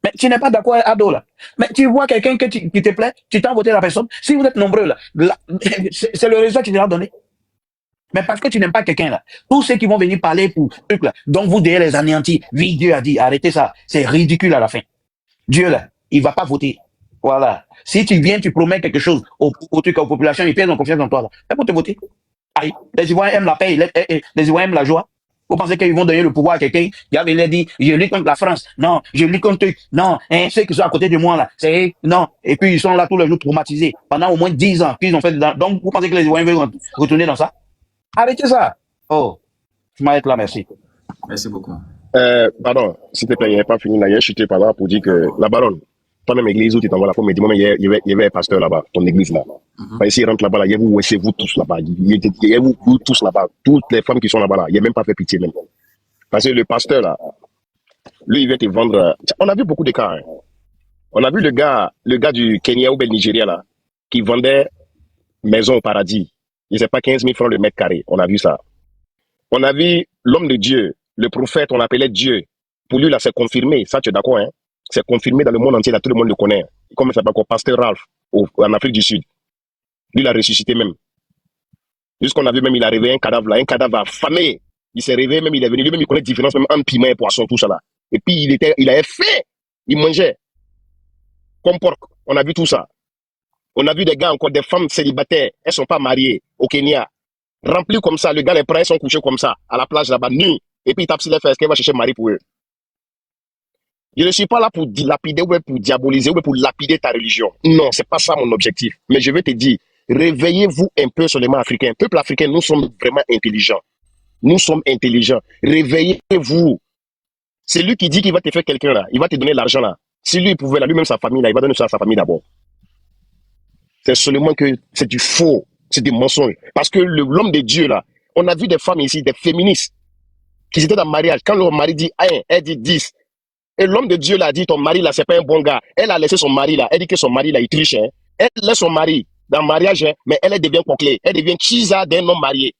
Mais tu n'es pas d'accord avec Ado, là. Mais tu vois quelqu'un qui te plaît, tu t'as voté la personne. Si vous êtes nombreux, là, c'est le résultat qui te l'a donné. Mais parce que tu n'aimes pas quelqu'un, là. Tous ceux qui vont venir parler pour truc, là. Donc, vous devez les anéantir. Oui, Dieu a dit, arrêtez ça. C'est ridicule à la fin. Dieu, là, il va pas voter. Voilà. Si tu viens, tu promets quelque chose au truc, aux populations, ils perdent confiance en toi, là. C'est pour te voter. Aïe. Les Ivoiriens aiment la paix, les Ivoiriens aiment la joie. Vous pensez qu'ils vont donner le pouvoir à quelqu'un qui avait l'air dit, je lutte contre la France. Non, je lutte contre eux. Non, hein, ceux qui sont à côté de moi, là, c'est, non. Et puis, ils sont là tous les jours traumatisés. Pendant au moins 10 ans qu'ils ont fait dedans. Donc, vous pensez que les Ivoiriens veulent retourner dans ça? Arrêtez ça. Oh, je m'arrête là, merci. Merci beaucoup. Pardon, s'il te plaît, il n'est pas fini là. Hier, je suis par là pour dire que la baronne, toi-même, église où tu t'envoies la fois, mais dis-moi, il y avait un pasteur là-bas, ton église là. Bah, ici, il rentre là-bas, là, il y a vous, c'est vous tous là-bas. Il y a vous tous là-bas. Toutes les femmes qui sont là-bas, là. Il n'a même pas fait pitié même. Parce que le pasteur là, lui, il vient te vendre. On a vu beaucoup de cas. Hein. On a vu le gars du Kenya ou le Nigeria là, qui vendait maison au paradis. Il ne sait pas 15 000 francs le mètre carré. On a vu ça. On a vu l'homme de Dieu, le prophète, on l'appelait Dieu. Pour lui, là, c'est confirmé. Ça, tu es d'accord, hein? C'est confirmé dans le monde entier, là, tout le monde le connaît. Comme il s'appelle encore Pasteur Ralph, en Afrique du Sud. Lui, il a ressuscité même. Jusqu'on a vu même, il a réveillé un cadavre affamé. Il s'est réveillé, même, il est venu. Lui-même, il connaît la différence, même entre piment et poisson, tout ça là. Et puis, il avait faim. Il mangeait. Comme porc. On a vu tout ça. On a vu des gars, encore des femmes célibataires. Elles ne sont pas mariées au Kenya. Remplies comme ça. Le gars, les bras, ils sont couchés comme ça, à la plage là-bas, nus. Et puis, il tape sur les fesses, qu'il va chercher mari pour eux. Je ne suis pas là pour dilapider ou pour diaboliser ou pour lapider ta religion. Non, c'est pas ça mon objectif. Mais je vais te dire, réveillez-vous un peu sur les mains africains. Peuple africain, nous sommes vraiment intelligents. Nous sommes intelligents. Réveillez-vous. C'est lui qui dit qu'il va te faire quelqu'un là. Il va te donner l'argent là. Si lui, il pouvait là, lui-même sa famille là, il va donner ça à sa famille d'abord. C'est seulement que c'est du faux. C'est des mensonges. Parce que l'homme de Dieu là, on a vu des femmes ici, des féministes, qui étaient dans le mariage. Quand leur mari dit 1, elle dit 10. Et l'homme de Dieu l'a dit, ton mari là, c'est pas un bon gars. Elle a laissé son mari là. Elle dit que son mari là, il triche. Hein. Elle laisse son mari dans le mariage, hein, mais elle devient coquelée. Elle devient chisa d'un homme marié.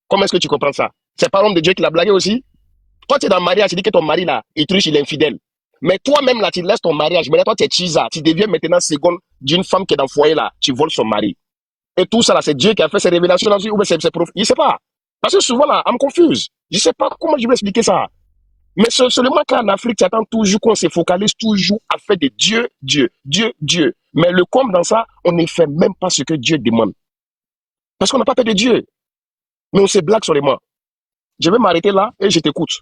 Comment est-ce que tu comprends ça? C'est pas l'homme de Dieu qui l'a blagué aussi? Toi, tu es dans le mariage, tu dis que ton mari là, il triche, il est infidèle. Mais toi-même là, tu laisses ton mariage. Mais là, toi, tu es chisa. Tu deviens maintenant seconde d'une femme qui est dans le foyer là. Tu voles son mari. Et tout ça là, c'est Dieu qui a fait ces révélations là. Ou c'est prof. Je sais pas. Parce que souvent là, I'm confuse. Je sais pas comment je vais expliquer ça. Mais seulement qu'en Afrique, tu attends toujours qu'on se focalise toujours à faire de Dieu, Dieu, Dieu, Dieu. Mais le com dans ça, on ne fait même pas ce que Dieu demande. Parce qu'on n'a pas fait de Dieu. Mais on se blague sur les mains. Je vais m'arrêter là et je t'écoute.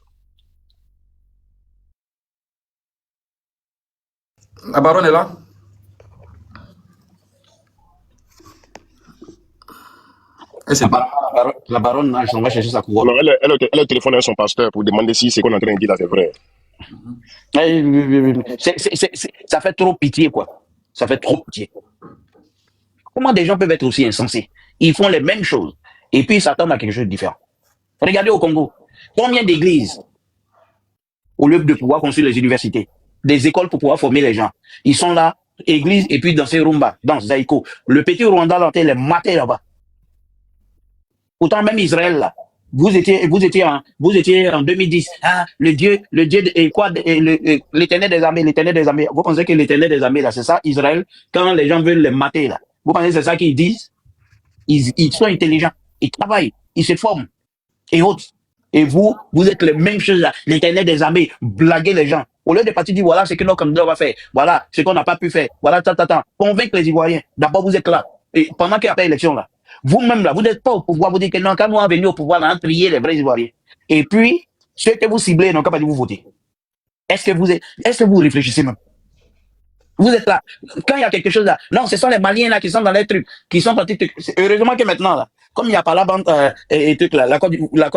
La baronne est là? La baronne, on va chercher sa couronne. Non, elle a téléphoné à son pasteur pour demander si ce qu'on est en train de dire là, c'est vrai. Ça fait trop pitié, quoi. Ça fait trop pitié. Comment des gens peuvent être aussi insensés? Ils font les mêmes choses. Et puis ils s'attendent à quelque chose de différent. Regardez au Congo. Combien d'églises, au lieu de pouvoir construire les universités, des écoles pour pouvoir former les gens, ils sont là, église, et puis danser rumba, danse zaïko. Le petit Rwanda, là, les matés là-bas. Autant même Israël, là. Vous étiez en 2010. Ah, le Dieu, et quoi, l'éternel des armées. Vous pensez que l'éternel des armées, là, c'est ça, Israël, quand les gens veulent les mater, là. Vous pensez que c'est ça qu'ils disent? Ils sont intelligents. Ils travaillent. Ils se forment. Et autres. Et vous êtes les mêmes choses là. L'éternel des armées, blaguer les gens. Au lieu de partir dire, voilà ce que nos candidats vont faire. Voilà ce qu'on n'a pas pu faire. Voilà, convaincre les Ivoiriens. D'abord, vous êtes là. Et pendant qu'il y a pas élection là, vous-même là, vous n'êtes pas au pouvoir. Vous dites que non, quand nous allons venir au pouvoir, là, on trier les vrais Ivoiriens. Et puis, ceux que vous ciblez n'ont pas de vous voter. Est-ce que vous réfléchissez même? Vous êtes là. Quand il y a quelque chose là, non, ce sont les Maliens là qui sont dans les trucs, qui sont partis. Heureusement que maintenant là, comme il n'y a pas la bande et trucs là, la Côte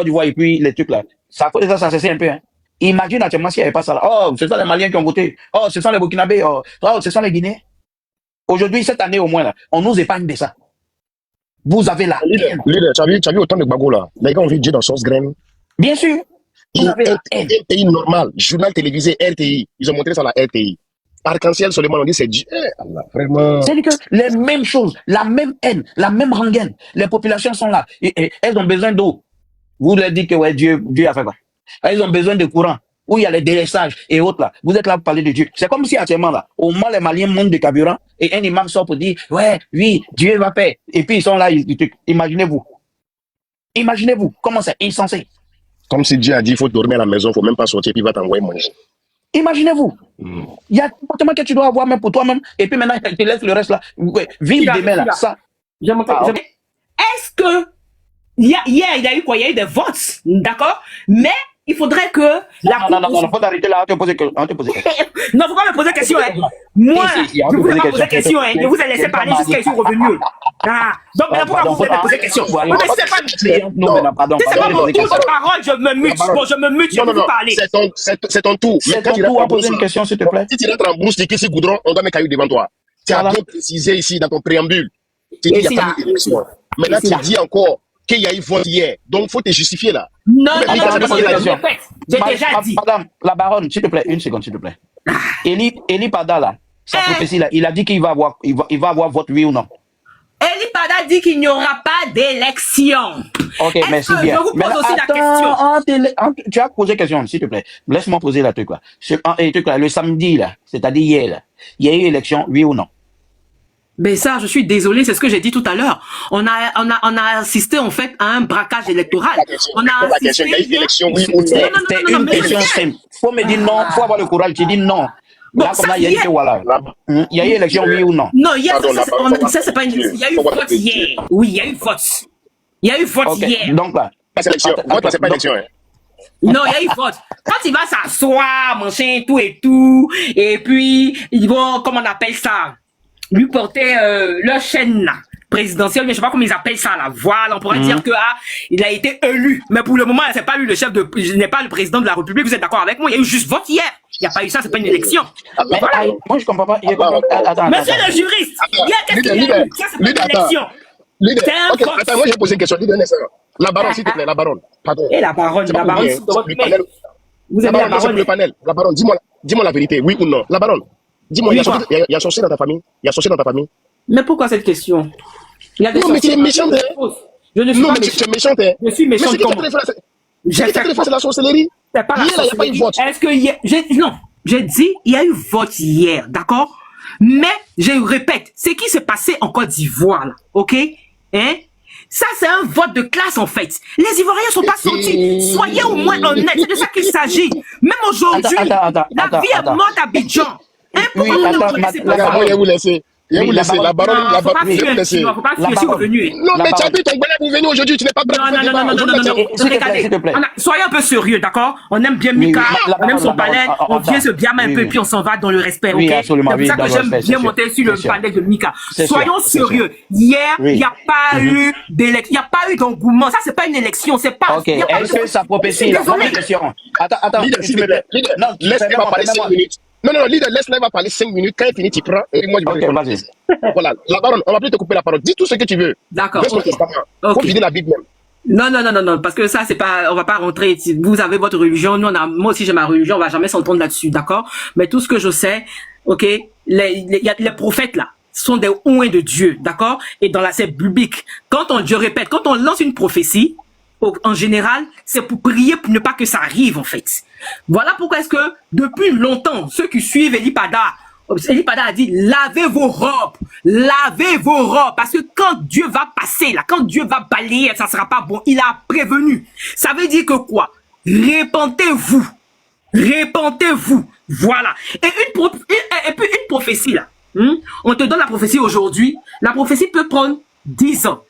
d'Ivoire et puis les trucs là, ça cesse un peu. Hein. Imagine actuellement s'il n'y avait pas ça là. Oh, ce sont les Maliens qui ont voté. Oh, ce sont les Burkinabés. Oh, ce sont les Guinéens. Aujourd'hui, cette année au moins là, on nous épargne de ça. Vous avez la haine. Leader, tu as vu autant de bagou là. Les gars ont vu Dieu dans sauce graine. Bien sûr. Vous avez la haine. RTI normal, journal télévisé RTI. Ils ont montré ça à la RTI. Arc-en-ciel, seulement on dit c'est Dieu. Allah, vraiment. C'est que les mêmes choses, la même haine, la même rengaine. Les populations sont là. Et elles ont besoin d'eau. Vous leur dites que ouais, Dieu a fait quoi? Elles ont besoin de courant. où il y a les délaissages et autres là. Vous êtes là pour parler de Dieu. C'est comme si actuellement là, au moins les Maliens montent de carburant et un imam sort pour dire, ouais, oui, Dieu va paix. Et puis ils sont là, imaginez-vous. Imaginez-vous, comment c'est insensé. Comme si Dieu a dit, il faut dormir à la maison, il ne faut même pas sortir, puis il va t'envoyer manger. Imaginez-vous. Il y a un comportement que tu dois avoir même pour toi-même. Et puis maintenant, tu laisses le reste là. Ouais, vive demain là. Ça. Est-ce que hier, il y a eu quoi? Il y a eu des votes, d'accord? Mais il faudrait que la non, faut arrêter là, on te pose question. Non, faut pas me poser question, hein. Moi, je vous ai pas posé question, hein. Je vous ai laissé parler jusqu'à ils sont revenus. Ah, donc maintenant, pourquoi vous me posez question? Mais c'est pas pardon. C'est pas mon tour de parole, je me mute. Bon, je me mute, je vais vous parler. C'est ton tour. C'est ton tour à poser une question, s'il te plaît. Si tu rentres en brousse, tu goudron, on doit mettre caillou devant toi. Tu as bien précisé ici dans ton préambule. Tu dis qu'il n'y a pas d'élection. Maintenant, tu dis encore qu'il y a eu vote hier. Donc, il faut te justifier là. Non, je répète. J'ai déjà dit. Madame, la baronne, s'il te plaît, une seconde, s'il te plaît. Eli Pada, là, sa prophétie, là, il a dit qu'il va avoir vote, oui ou non? Eli Pada dit qu'il n'y aura pas d'élection. Ok, merci bien. Je vous pose aussi la question. Tu as posé question, s'il te plaît. Laisse-moi poser la truc, là. Le samedi, là, c'est-à-dire hier, là, il y a eu élection, oui ou non? Mais ça, je suis désolé, c'est ce que j'ai dit tout à l'heure. On a assisté en fait à un braquage électoral. On a assisté. Il y a eu élection, oui ou non? C'est une question simple. Faut me dire non, faut avoir le courage. Tu dis non. Bon, là, comme là, il y a eu voilà. Il y a eu élection, oui ou non? Non, hier, ça c'est pas une. Il y a eu vote hier. Oui, il y a eu vote. Il y a eu vote hier. Donc là. Pas élection. Vote, c'est pas élection. Non, il y a eu vote. Quand il va s'asseoir, machin, tout et tout, et puis ils vont, comment on appelle ça? Lui porter leur chaîne là, présidentielle, mais je sais pas comment ils appellent ça là. Voilà, on pourrait dire que il a été élu, mais pour le moment, c'est pas lui le chef de, je n'ai pas le président de la République. Vous êtes d'accord avec moi? Il y a eu juste vote hier. Il n'y a pas eu ça, c'est pas une élection. Mais, voilà. Moi je comprends pas. Monsieur le juriste, qu'est-ce qu'il y a eu? Ça c'est pas une élection. Attends, moi j'ai posé une question. La baronne, s'il te plaît, la baronne. Pardon. Et la baronne, vous avez la baronne. Le panel. La baronne, dis-moi la vérité, oui ou non? La baronne. Dis-moi, il y a sorcier dans ta famille? Il y a sorcier dans ta famille? Mais pourquoi cette question? Il y a des non, mais tu es méchante. Je ne suis pas méchante. Tu es méchante. Je suis méchante. Mais c'est qui c'est la sorcellerie? C'est pas la sorcellerie. Il n'y a pas eu vote. Est-ce que non, j'ai dit, il y a eu vote hier, d'accord? Mais, je répète, ce qui s'est passé en Côte d'Ivoire, là, ok? Hein? Ça, c'est un vote de classe, en fait. Les Ivoiriens sont pas sortis. Soyez au moins honnêtes. C'est de ça qu'il s'agit. Même aujourd'hui, la vie est morte à Abidjan. Oui, attends, il y a vous laisser. Il y a vous laisser. La baronne, il faut pas fuir, je suis revenu. Non, mais tu as vu ton bonheur pour venir aujourd'hui, tu n'es pas prêt. Non. Soyez un peu sérieux, d'accord? On aime bien Mika, on aime son palais, on vient se blâmer un peu, puis on s'en va dans le respect, ok? C'est pour ça que j'aime bien monter sur le palais de Mika. Soyons sérieux. Hier, il n'y a pas eu d'élection, il n'y a pas eu d'engouement. Ça, c'est pas une élection, c'est pas. Ok, est-ce que sa prophétie, la question. Attends, laisse-moi parler 5 minutes. Non, leader, laisse-la va parler 5 minutes. Quand il finit, tu prends. Et moi, je vais vas-y. Voilà, la baronne, on va plus te couper la parole. Dis tout ce que tu veux. D'accord. Faut vider la Bible même. Non, parce que ça, c'est pas, on va pas rentrer. Vous avez votre religion, moi aussi j'ai ma religion, on va jamais s'entendre là-dessus, d'accord? Mais tout ce que je sais, ok, les prophètes là, sont des oints de Dieu, d'accord? Et dans la c'est biblique. Je répète, quand on lance une prophétie, en général, c'est pour prier pour ne pas que ça arrive, en fait. Voilà pourquoi est-ce que, depuis longtemps, ceux qui suivent Eli Pada a dit, lavez vos robes, parce que quand Dieu va passer, là, quand Dieu va balayer, ça sera pas bon. Il a prévenu. Ça veut dire que quoi? Répentez-vous. Voilà. Et puis une prophétie, là. On te donne la prophétie aujourd'hui. La prophétie peut prendre 10 ans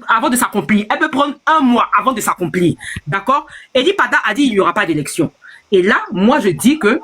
avant de s'accomplir. Elle peut prendre 1 mois avant de s'accomplir. D'accord? Eli Pada a dit il n'y aura pas d'élection. Et là, moi, je dis que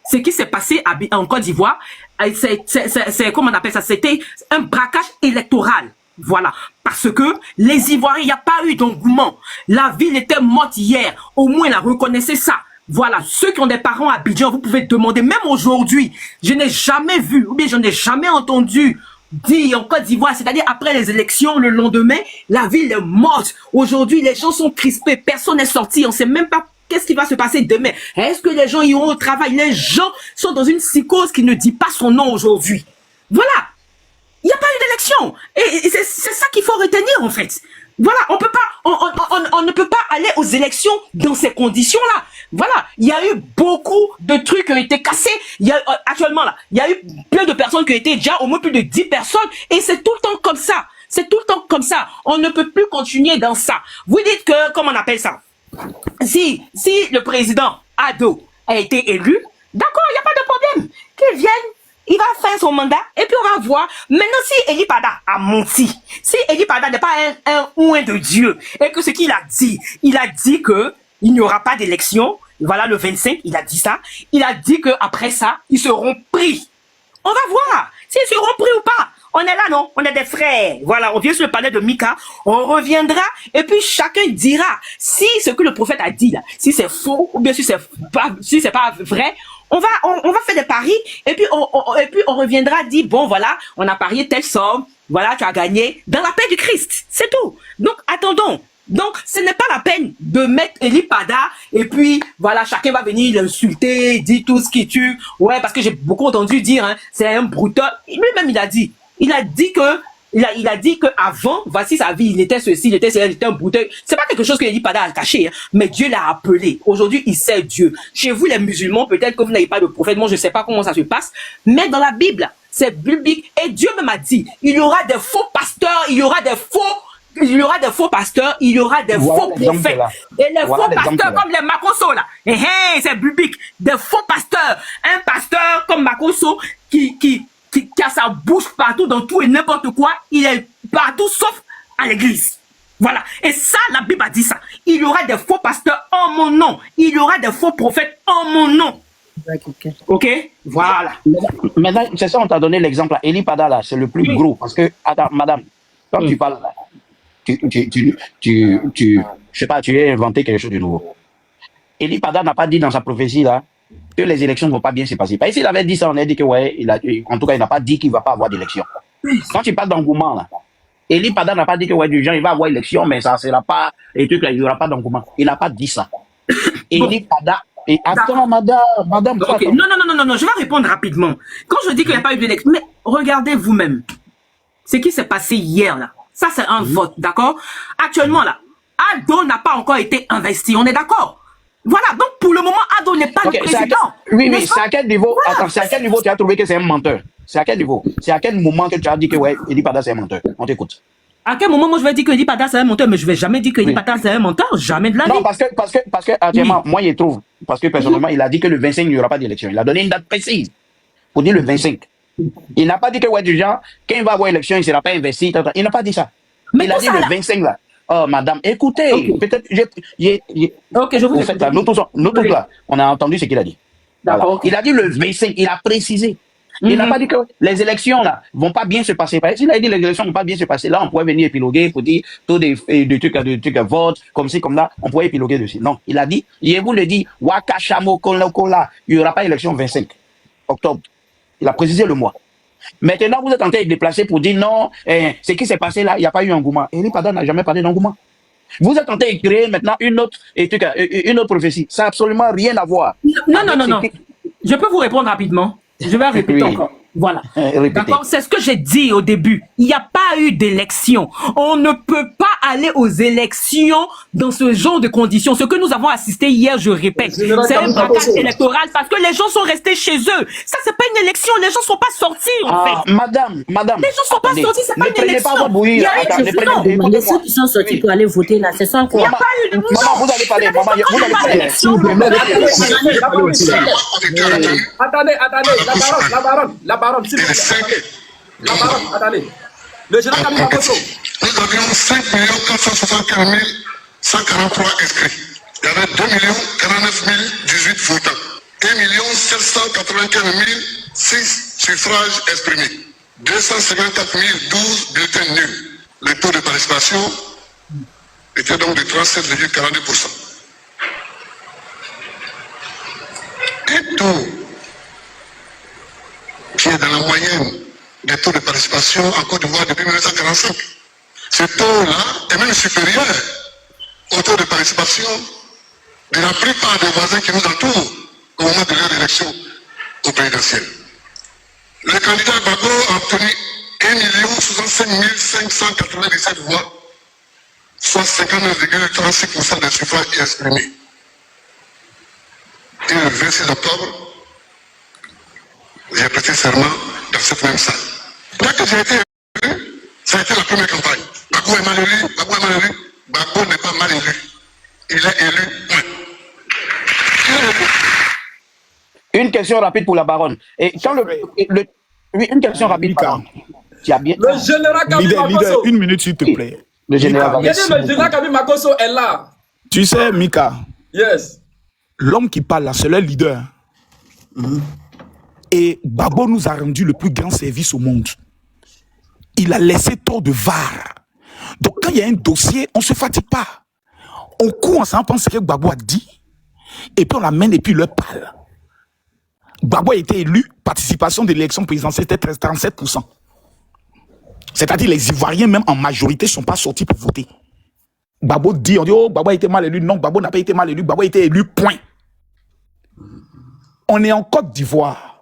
ce qui s'est passé en Côte d'Ivoire, c'est comment on appelle ça? C'était un braquage électoral. Voilà. Parce que les Ivoiriens, il n'y a pas eu d'engouement. La ville était morte hier. Au moins, elle a reconnaissé ça. Voilà, ceux qui ont des parents à Abidjan, vous pouvez demander, même aujourd'hui, je n'ai jamais vu, ou bien je n'ai jamais entendu dire en Côte d'Ivoire, c'est-à-dire après les élections, le lendemain, la ville est morte. Aujourd'hui, les gens sont crispés, personne n'est sorti, on ne sait même pas qu'est-ce qui va se passer demain. Est-ce que les gens iront au travail? Les gens sont dans une psychose qui ne dit pas son nom aujourd'hui. Voilà. Il n'y a pas eu d'élection. Et c'est ça qu'il faut retenir, en fait. Voilà, on peut pas, on ne peut pas aller aux élections dans ces conditions-là. Voilà, il y a eu beaucoup de trucs qui ont été cassés. Il y a, actuellement là, il y a eu plein de personnes qui ont été déjà au moins plus de 10 personnes et c'est tout le temps comme ça. C'est tout le temps comme ça. On ne peut plus continuer dans ça. Vous dites que, comment on appelle ça? Si le président Ado a été élu, d'accord, il n'y a pas de problème. Qu'il vienne, il va faire son mandat et puis on va voir. Maintenant, si Eli Pada a menti, si Eli Pada n'est pas un oint de Dieu et que ce qu'il a dit que il n'y aura pas d'élection, voilà le 25, il a dit ça. Il a dit que après ça, ils seront pris. On va voir s'ils seront pris ou pas. On est là, non? On est des frères. Voilà, on vient sur le palais de Mika, on reviendra, et puis chacun dira si ce que le prophète a dit là, si c'est faux, ou bien si c'est pas vrai. On va faire des paris, et puis on reviendra dire, bon, voilà, on a parié telle somme, voilà, tu as gagné, dans la paix du Christ. C'est tout. Donc, attendons. Donc, ce n'est pas la peine de mettre Eli Pada et puis, voilà, chacun va venir l'insulter, dire tout ce qu'il tue. Ouais, parce que j'ai beaucoup entendu dire, hein, c'est un brutal. Lui-même, il a dit que avant, voici sa vie, il était ceci, il était cela, il était un brutal. C'est pas quelque chose que Eli Pada a caché, hein, mais Dieu l'a appelé. Aujourd'hui, il sait Dieu. Chez vous, les musulmans, peut-être que vous n'avez pas de prophète. Moi, je sais pas comment ça se passe, mais dans la Bible, c'est biblique. Et Dieu même a dit, il y aura des faux pasteurs, il y aura des faux pasteurs, il y aura des faux prophètes. Et les faux pasteurs comme les Makosso là, c'est biblique. Des faux pasteurs. Un pasteur comme Makosso qui a sa bouche partout dans tout et n'importe quoi, il est partout sauf à l'église. Voilà. Et ça, la Bible a dit ça. Il y aura des faux pasteurs en mon nom. Il y aura des faux prophètes en mon nom. Ok? Voilà. Maintenant, c'est ça, on t'a donné l'exemple. Eli Pada là, c'est le plus gros. Parce que, attends, madame, quand tu parles là, je sais pas, tu as inventé quelque chose de nouveau. Eli Pada n'a pas dit dans sa prophétie là que les élections ne vont pas bien se passer. Parce que s'il avait dit ça, on a dit que ouais, en tout cas, il n'a pas dit qu'il ne va pas avoir d'élection. Quand tu parles d'engouement là, Eli Pada n'a pas dit que ouais, du genre, il va avoir élection, mais ça ne sera pas, et trucs là, il n'y aura pas d'engouement. Il n'a pas dit ça. Eli Pada, et attends, madame. Okay. Non, je vais répondre rapidement. Quand je dis qu'il n'y a pas eu d'élection, mais regardez vous-même. Ce qui s'est passé hier là. Ça, c'est un vote, d'accord? Actuellement, là, Ado n'a pas encore été investi, on est d'accord? Voilà, donc pour le moment, Ado n'est pas le président. Oui, c'est à quel niveau, voilà, attends, c'est à quel niveau tu as trouvé que c'est un menteur? C'est à quel niveau? C'est à quel moment que tu as dit que, ouais, Eli Pada c'est un menteur? On t'écoute. À quel moment, moi, je vais dire que Eli Pada c'est un menteur, mais je vais jamais dire que Eli Pada c'est un menteur, jamais de la vie. Non, parce que, actuellement, moi, il trouve, parce que personnellement, il a dit que le 25, il n'y aura pas d'élection. Il a donné une date précise pour dire le 25. Il n'a pas dit que, ouais, du genre, quand il va avoir élection, il ne sera pas investi. Il n'a pas dit ça. Mais il a dit le 25 là. Oh, madame, écoutez, peut-être, ok, je vous écoute. Nous tous là, on a entendu ce qu'il a dit. D'accord. Voilà. Il a dit le 25, il a précisé. Il n'a pas dit que les élections là vont pas bien se passer. S'il a dit que les élections vont pas bien se passer, là, on pourrait venir épiloguer pour dire tous des trucs à vote, comme ci, comme là, on pourrait épiloguer dessus. Non, il a dit, je vous le dis, Wakashamo Kola, il n'y aura pas élection 25 octobre. Il a précisé le mois. Maintenant, vous êtes en train de déplacer pour dire non, ce qui s'est passé là, il n'y a pas eu engouement. Eli Pada n'a jamais parlé d'engouement. Vous êtes en train de créer maintenant une autre prophétie. Ça n'a absolument rien à voir. Non. Je peux vous répondre rapidement. Je vais répéter encore. Voilà. D'accord, c'est ce que j'ai dit au début. Il n'y a pas eu d'élection. On ne peut pas aller aux élections dans ce genre de conditions. Ce que nous avons assisté hier, je répète, c'est un braquage électoral parce que les gens sont restés chez eux. Ça, c'est pas une élection. Les gens sont pas sortis, en fait. Madame. Les gens sont pas sortis, c'est pas une élection. Il y a eu ceux qui sont sortis pour aller voter là, c'est ça quoi. Il n'y a pas eu de... Maman, vous allez parler. Maman, vous allez parler. Attendez, la baronne, s'il vous plaît. La baronne, attendez. Le général Camille Makosso. Nous avions 5 475 143 inscrits. Il y avait 2 49 018 votants. 1 795 006 suffrages exprimés. 254 012 bulletins nuls. Le taux de participation était donc de 37,42%. Et tout qui est dans la moyenne des taux de participation en Côte d'Ivoire depuis 1945. Ce taux-là est même supérieur au taux de participation de la plupart des voisins qui nous entourent au moment de leur élection au présidentiel. Le candidat Gbagbo a obtenu 1 65 597 voix soit 59,36% des suffrages exprimés. Et le 26 octobre, j'ai prêté serment dans cette même salle. Dès que j'ai été élu, ça a été la première campagne. Gbagbo est mal élu, Gbagbo est mal élu. Gbagbo n'est pas mal élu. Il est élu, point. Il est élu. Une question rapide pour la baronne. Et quand oui, une question rapide, pardon. Tu as bien... Le général Kabi Makosso. Une minute, s'il te plaît. Le général J'ai dit le général Kabi Makosso est là. Tu sais, Mika, Yes. l'homme qui parle là, c'est le leader. Et Gbagbo nous a rendu le plus grand service au monde. Il a laissé trop de var. Donc quand il y a un dossier, on ne se fatigue pas. On court ensemble, on pense ce que Gbagbo a dit, et puis on l'amène et puis il leur parle. Gbagbo a été élu, participation de l'élection présidentielle était 37%. C'est-à-dire les Ivoiriens, même en majorité, ne sont pas sortis pour voter. Gbagbo dit, on dit, oh, Gbagbo a été mal élu. Non, Gbagbo n'a pas été mal élu. Gbagbo a été élu, point. On est en Côte d'Ivoire.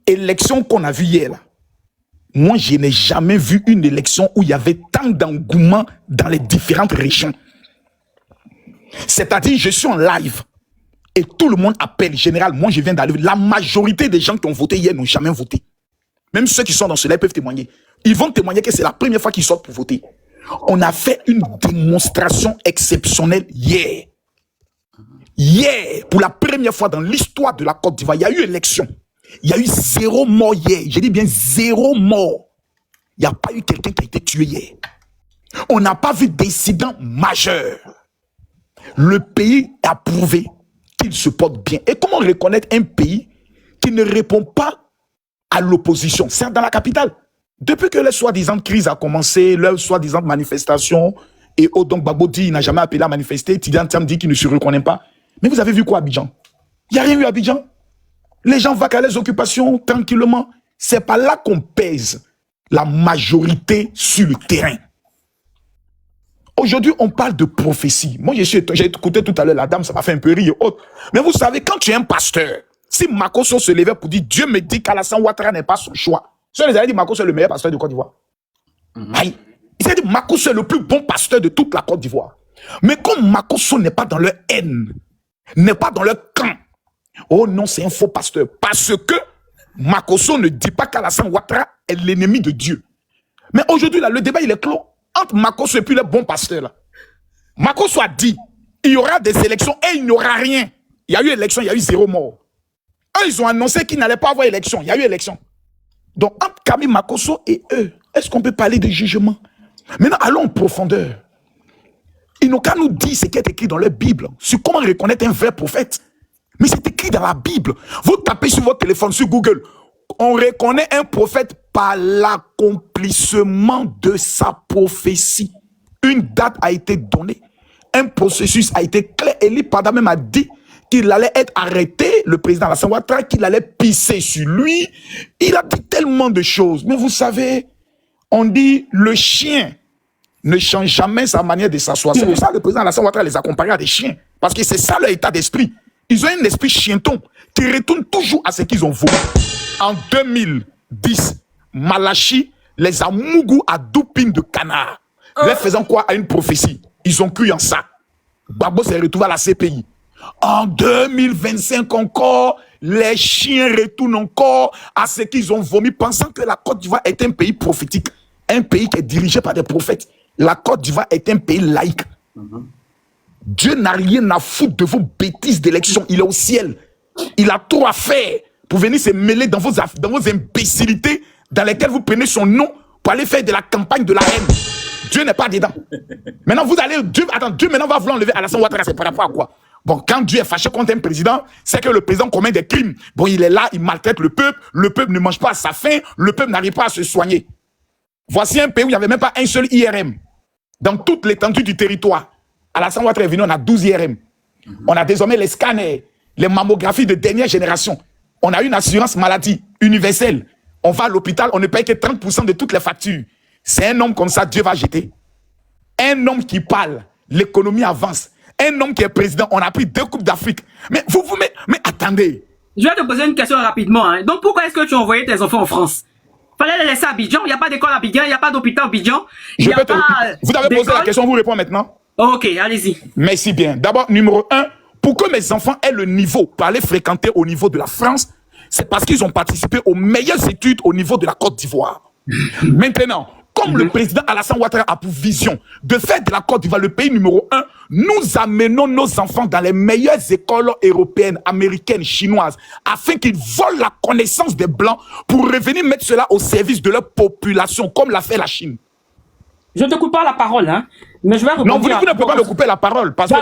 Élection qu'on a vue hier, là. Moi, je n'ai jamais vu une élection où il y avait tant d'engouement dans les différentes régions. C'est-à-dire, je suis en live et tout le monde appelle. Généralement, moi, je viens d'arriver. La majorité des gens qui ont voté hier n'ont jamais voté. Même ceux qui sont dans ce live peuvent témoigner. Ils vont témoigner que c'est la première fois qu'ils sortent pour voter. On a fait une démonstration exceptionnelle hier. Hier, pour la première fois dans l'histoire de la Côte d'Ivoire, il y a eu élection. Il y a eu 0 mort hier. Je dis bien 0 mort. Il n'y a pas eu quelqu'un qui a été tué hier. On n'a pas vu d'incident majeur. Le pays a prouvé qu'il se porte bien. Et comment reconnaître un pays qui ne répond pas à l'opposition? C'est dans la capitale. Depuis que la soi-disant crise a commencé, la soi-disant manifestation, et donc Gbagbo dit il n'a jamais appelé à manifester, Tidiane Thiam dit qu'il ne se reconnaît pas. Mais vous avez vu quoi à Abidjan? Il n'y a rien eu à Abidjan. Les gens vaquent à les occupations tranquillement. C'est pas là qu'on pèse la majorité sur le terrain. Aujourd'hui, on parle de prophétie. Moi, j'ai écouté tout à l'heure la dame, ça m'a fait un peu rire et autres. Mais vous savez, quand tu es un pasteur, si Makosso se levait pour dire Dieu me dit qu'Alassane Ouattara n'est pas son choix, ceux les avaient dit Makosso est le meilleur pasteur de Côte d'Ivoire. Aïe. Ils avaient dit Makosso est le plus bon pasteur de toute la Côte d'Ivoire. Mais comme Makosso n'est pas dans leur haine, n'est pas dans leur camp, oh non, c'est un faux pasteur. Parce que Makosso ne dit pas qu'Alassane Ouattara est l'ennemi de Dieu. Mais aujourd'hui, là, le débat, il est clos. Entre Makosso et puis le bon pasteur, là. Makosso a dit, il y aura des élections et il n'y aura rien. Il y a eu élection, il y a eu 0 mort. Eux, ils ont annoncé qu'il n'allait pas avoir élection. Il y a eu élection. Donc, entre Camille Makosso et eux, est-ce qu'on peut parler de jugement? Maintenant, allons en profondeur. Ils n'ont qu'à nous dire ce qui est écrit dans leur Bible, sur comment reconnaître un vrai prophète. Mais c'est écrit dans la Bible. Vous tapez sur votre téléphone, sur Google. On reconnaît un prophète par l'accomplissement de sa prophétie. Une date a été donnée. Un processus a été clair. Eli Pada même a dit qu'il allait être arrêté, le président Alassane Ouattara, qu'il allait pisser sur lui. Il a dit tellement de choses. Mais vous savez, on dit le chien ne change jamais sa manière de s'asseoir. C'est pour ça que le président Alassane Ouattara les a comparés à des chiens. Parce que c'est ça leur état d'esprit. Ils ont un esprit chienton qui retourne toujours à ce qu'ils ont voulu. En 2010, Malachi les a mougou à doupine de canard. Les faisant quoi à une prophétie? Ils ont cru en ça. Gbagbo s'est retrouvé à la CPI. En 2025 encore, les chiens retournent encore à ce qu'ils ont vomi, pensant que la Côte d'Ivoire est un pays prophétique, un pays qui est dirigé par des prophètes. La Côte d'Ivoire est un pays laïque. Dieu n'a rien à foutre de vos bêtises d'élection. Il est au ciel. Il a trop à faire pour venir se mêler dans vos imbécilités dans lesquelles vous prenez son nom pour aller faire de la campagne de la haine. Dieu n'est pas dedans. Maintenant, vous allez... Dieu maintenant va vouloir enlever Alassane Ouattara. C'est par rapport à quoi? Bon, quand Dieu est fâché contre un président, c'est que le président commet des crimes. Bon, il est là, il maltraite le peuple ne mange pas à sa faim, le peuple n'arrive pas à se soigner. Voici un pays où il n'y avait même pas un seul IRM. Dans toute l'étendue du territoire. Alassane Ouattara est venu, on a 12 IRM. On a désormais les scanners, les mammographies de dernière génération. On a une assurance maladie universelle. On va à l'hôpital, on ne paye que 30% de toutes les factures. C'est un homme comme ça, Dieu va jeter. Un homme qui parle, l'économie avance. Un homme qui est président, on a pris 2 coupes d'Afrique. Mais mais attendez. Je vais te poser une question rapidement. Hein. Donc pourquoi est-ce que tu as envoyé tes enfants en France? Fallait les laisser à Abidjan. Il n'y a pas d'école à Abidjan, il n'y a pas d'hôpital à Abidjan. Vous avez posé la question, vous répondez maintenant. Ok, allez-y. Merci bien. D'abord, numéro 1, pour que mes enfants aient le niveau pour aller fréquenter au niveau de la France, c'est parce qu'ils ont participé aux meilleures études au niveau de la Côte d'Ivoire. Maintenant, comme le président Alassane Ouattara a pour vision de faire de la Côte d'Ivoire le pays numéro 1, nous amenons nos enfants dans les meilleures écoles européennes, américaines, chinoises, afin qu'ils volent la connaissance des Blancs pour revenir mettre cela au service de leur population, comme l'a fait la Chine. Je ne te coupe pas la parole, hein, mais je vais répondre. Non, vous ne pouvez pas me couper la parole, parce que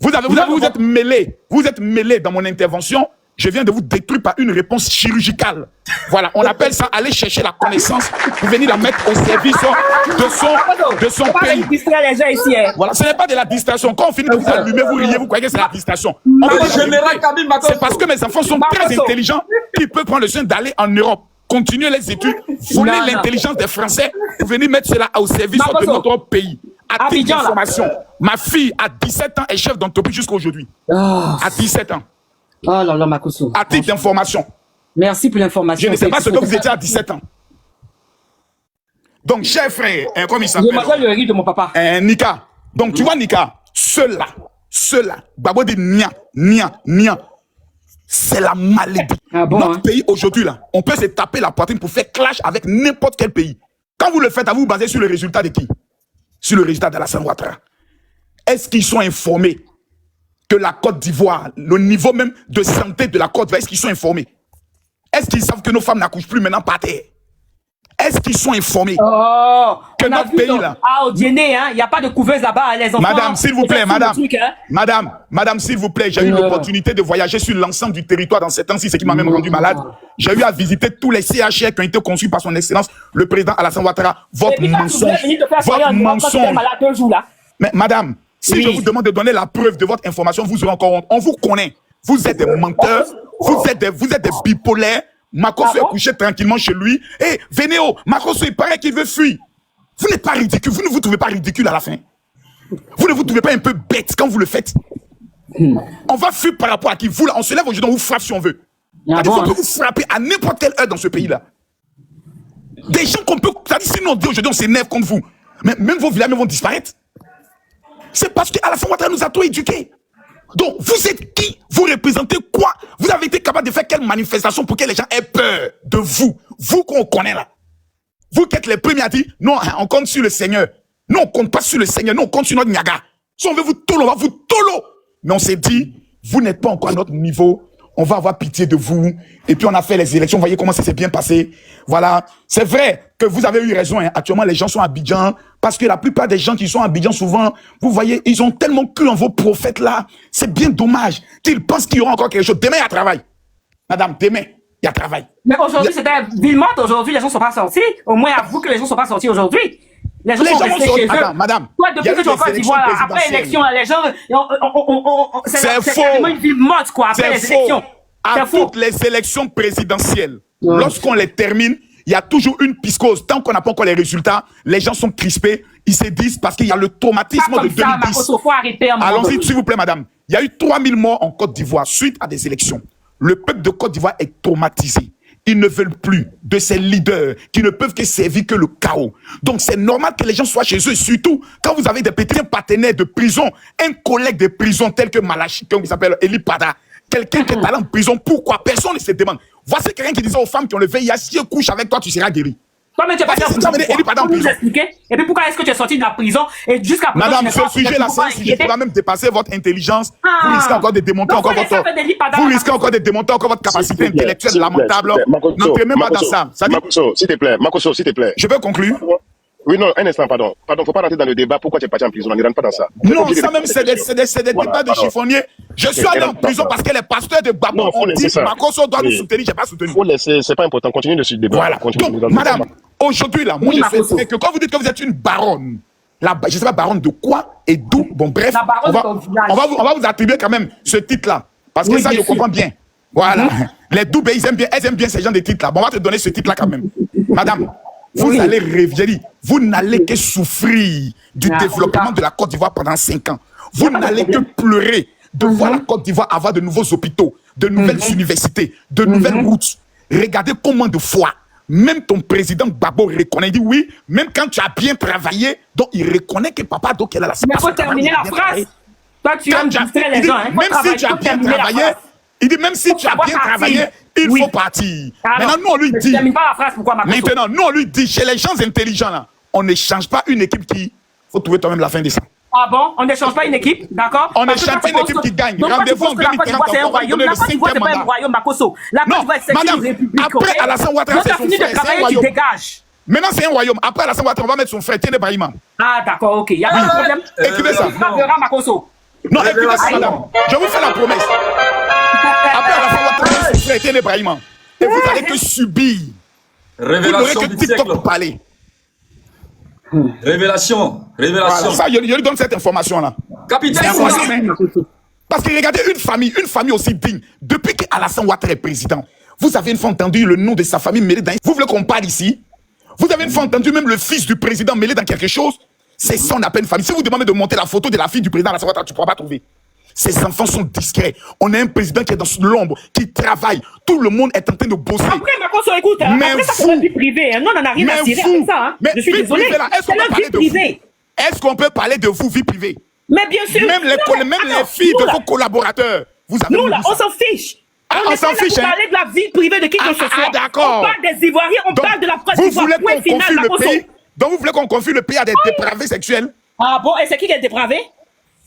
vous êtes mêlé. Vous êtes mêlé dans mon intervention. Je viens de vous détruire par une réponse chirurgicale. Voilà, on appelle ça aller chercher la connaissance pour venir la mettre au service de son pays. Les gens ici, hein. Voilà, ce n'est pas de la distraction. Quand on finit de vous allumer, vous riez, vous croyez que c'est la distraction. C'est parce que mes enfants sont très intelligents qu'ils peuvent prendre le soin d'aller en Europe, continuer les études, voler l'intelligence des Français pour venir mettre cela au service de notre pays. À titre d'information, ma fille à 17 ans est chef d'entreprise jusqu'à aujourd'hui. À 17 ans. Oh là là, Makosso. À titre d'information. Merci pour l'information. Je ne sais pas ce que vous étiez à 17 ans. Donc, cher frère, comme il s'appelle. Je m'appelle le riz de mon papa. Nika. Donc, tu vois, Nika, ceux-là, Babo dit nia. C'est la maladie. Ah bon, notre pays aujourd'hui, là, on peut se taper la poitrine pour faire clash avec n'importe quel pays. Quand vous le faites, vous vous basez sur le résultat de qui? Sur le résultat d'Alassane Ouattara. Est-ce qu'ils sont informés que la Côte d'Ivoire, le niveau même de santé de la Côte d'Ivoire, est-ce qu'ils sont informés? Est-ce qu'ils savent que nos femmes n'accouchent plus maintenant par terre? Est-ce qu'ils sont informés que notre pays là... Ah, au Djenné, il n'y a pas de couveuse là-bas, les enfants... Madame, s'il vous plaît, madame, s'il vous plaît, j'ai eu l'opportunité de voyager sur l'ensemble du territoire dans ces temps-ci, ce qui m'a même rendu malade. J'ai eu à visiter tous les CHR qui ont été conçus par son excellence, le président Alassane Ouattara. Votre mensonge. Mais madame, si je vous demande de donner la preuve de votre information, vous aurez encore honte. On vous connaît. Vous êtes des menteurs, vous êtes des bipolaires. Makosso est couché tranquillement chez lui. Et Vénéo, Makosso, il paraît qu'il veut fuir. Vous n'êtes pas ridicule. Vous ne vous trouvez pas ridicule à la fin. Vous ne vous trouvez pas un peu bête quand vous le faites. On va fuir par rapport à qui? Vous, là, on se lève aujourd'hui, on vous frappe si on veut. On peut vous frapper à n'importe quelle heure dans ce pays-là. Des gens qu'on peut... Sinon, on dit aujourd'hui, on s'énerve contre vous. Mais même vos villages vont disparaître. C'est parce qu'à la fin, Ouattara nous a tout éduqués. Donc, vous êtes qui? Vous représentez quoi? Vous avez été capable de faire quelle manifestation pour que les gens aient peur de vous? Vous qu'on connaît là. Vous qui êtes les premiers à dire, non, on compte sur le Seigneur. Non, on compte pas sur le Seigneur. Non, on compte sur notre Niaga. Si on veut vous tolo, on va vous tolo. Mais on s'est dit, vous n'êtes pas encore à notre niveau. On va avoir pitié de vous. Et puis, on a fait les élections. Vous voyez comment ça s'est bien passé. Voilà. C'est vrai que vous avez eu raison. Hein. Actuellement, les gens sont à Abidjan. Parce que la plupart des gens qui sont à Abidjan, souvent, vous voyez, ils ont tellement cru en vos prophètes là. C'est bien dommage qu'ils pensent qu'il y aura encore quelque chose. Demain, il y a travail. Madame, demain, il y a travail. Mais aujourd'hui, c'était Villemot. Aujourd'hui, les gens ne sont pas sortis. Au moins, avoue que les gens ne sont pas sortis aujourd'hui. Les gens sont restés chez eux. Attends, madame. Toi, depuis que tu vas pas d'Ivoire, après l'élection, les gens, c'est quasiment une ville morte, quoi, après les élections. À toutes les élections présidentielles, lorsqu'on les termine, il y a toujours une piscose. Tant qu'on n'a pas encore les résultats, les gens sont crispés. Ils se disent parce qu'il y a le traumatisme de 2010. Allons-y, s'il vous plaît, madame. Il y a eu 3000 morts en Côte d'Ivoire suite à des élections. Le peuple de Côte d'Ivoire est traumatisé. Ils ne veulent plus de ces leaders qui ne peuvent que servir que le chaos. Donc c'est normal que les gens soient chez eux, surtout quand vous avez des petits partenaires de prison, un collègue de prison tel que Malachi, comme il s'appelle Eli Pada, quelqu'un qui est allé en prison, pourquoi? Personne ne se demande. Voici quelqu'un qui disait aux femmes qui ont le VIH, si elles couchent avec toi, tu seras guéri. Toi, mais tu es pas nous expliquer. Et puis pourquoi est-ce que tu es sorti de la prison et jusqu'à présent, madame, ce sujet-là, c'est un sujet qui va même dépasser votre intelligence. Vous risquez encore de démonter encore votre... Vous risquez encore de démonter encore votre capacité intellectuelle lamentable. N'entrez même pas dans ça. Makosso, s'il te plaît. Makosso, s'il te plaît. Je peux conclure? Oui, non, un instant, pardon. Pardon, faut pas rentrer dans le débat. Pourquoi tu es parti en prison? On ne rentre pas dans ça. Non, ça même, c'est des débats de chiffonniers. Je suis allé en prison parce que les pasteurs de Gbagbo ont dit Makosso doit nous soutenir. Je n'ai pas soutenu. Faut laisser, c'est pas important. Continue de ce débat. Voilà. Donc, madame, aujourd'hui, là, moi, je sais que quand vous dites que vous êtes une baronne, je ne sais pas baronne de quoi et d'où. Bon, bref, on va vous attribuer quand même ce titre-là. Parce que ça, je comprends bien. Voilà. Les Doubés, elles aiment bien ces gens de titres-là. Bon, on va te donner ce titre-là quand même. Madame. Vous allez rêver, vous n'allez que souffrir du développement de la Côte d'Ivoire pendant 5 ans. Vous n'allez que pleurer de voir la Côte d'Ivoire avoir de nouveaux hôpitaux, de nouvelles universités, de nouvelles routes. Regardez combien de fois même ton président Gbagbo reconnaît, il dit oui, même quand tu as bien travaillé, donc il reconnaît que Papa Doc est là. Mais il faut terminer la phrase. Toi, tu as distraire les gens. Hein. Même si tu as bien travaillé, il dit même si tu as bien travaillé, il faut partir. Alors, maintenant, nous, on lui dit. Je termine pas la phrase, pourquoi Makosso? Maintenant, nous, on lui dit, chez les gens intelligents, là, on ne change pas une équipe qui. Il faut trouver toi-même la fin de ça. Ah bon? On n'échange pas une équipe, d'accord? On n'échange pas une équipe qui gagne. Rendez-vous en 2040, c'est un royaume. La Côte d'Ivoire, c'est pas un royaume, Makosso. La Côte d'Ivoire, c'est une république. Après Alassane Ouattara, c'est son fini de frère. travailler, tu dégages. Maintenant, c'est un royaume. Après Alassane Ouattara, on va mettre son frère, Tiene Brahima. Ah, d'accord, ok. Il n'y a pas de problème. Écrivez ça. Makosso. Non, écrivez ça, madame. Je vous fais la promesse. Après Alassane Ouattara, son frère, Tiene Brahima. Et vous n'allez que subir. Vous n'aurez que TikTok pour parler. Révélation. Voilà, ça, je lui donne cette information-là. Capitaine, parce que regardez, une famille aussi digne. Depuis qu'Alassane Ouattara est président, vous avez une fois entendu le nom de sa famille mêlé dans... Vous voulez qu'on parle ici? Vous avez une fois entendu même le fils du président mêlé dans quelque chose? C'est son appel famille. Si vous demandez de monter la photo de la fille du président Alassane Ouattara, tu ne pourras pas trouver. Ses enfants sont discrets. On a un président qui est dans l'ombre, qui travaille. Tout le monde est en train de bosser. Après, Makosso, écoute, mais après ça, c'est la vie privée. Hein. Non, on n'a rien à tirer avec ça. Hein. Mais je suis désolé. Est-ce qu'on peut parler de vous, vie privée? Mais bien sûr. Même les filles de vos collaborateurs. Vous avez nous, là, on s'en fiche. On s'en fiche. On parle de la vie privée de qui que ce soit. D'accord. On parle des Ivoiriens, on parle de la Côte d'Ivoire. Vous voulez qu'on confie le pays? Donc vous voulez qu'on confie le pays à des dépravés sexuels? Ah bon, et c'est qui est dépravé?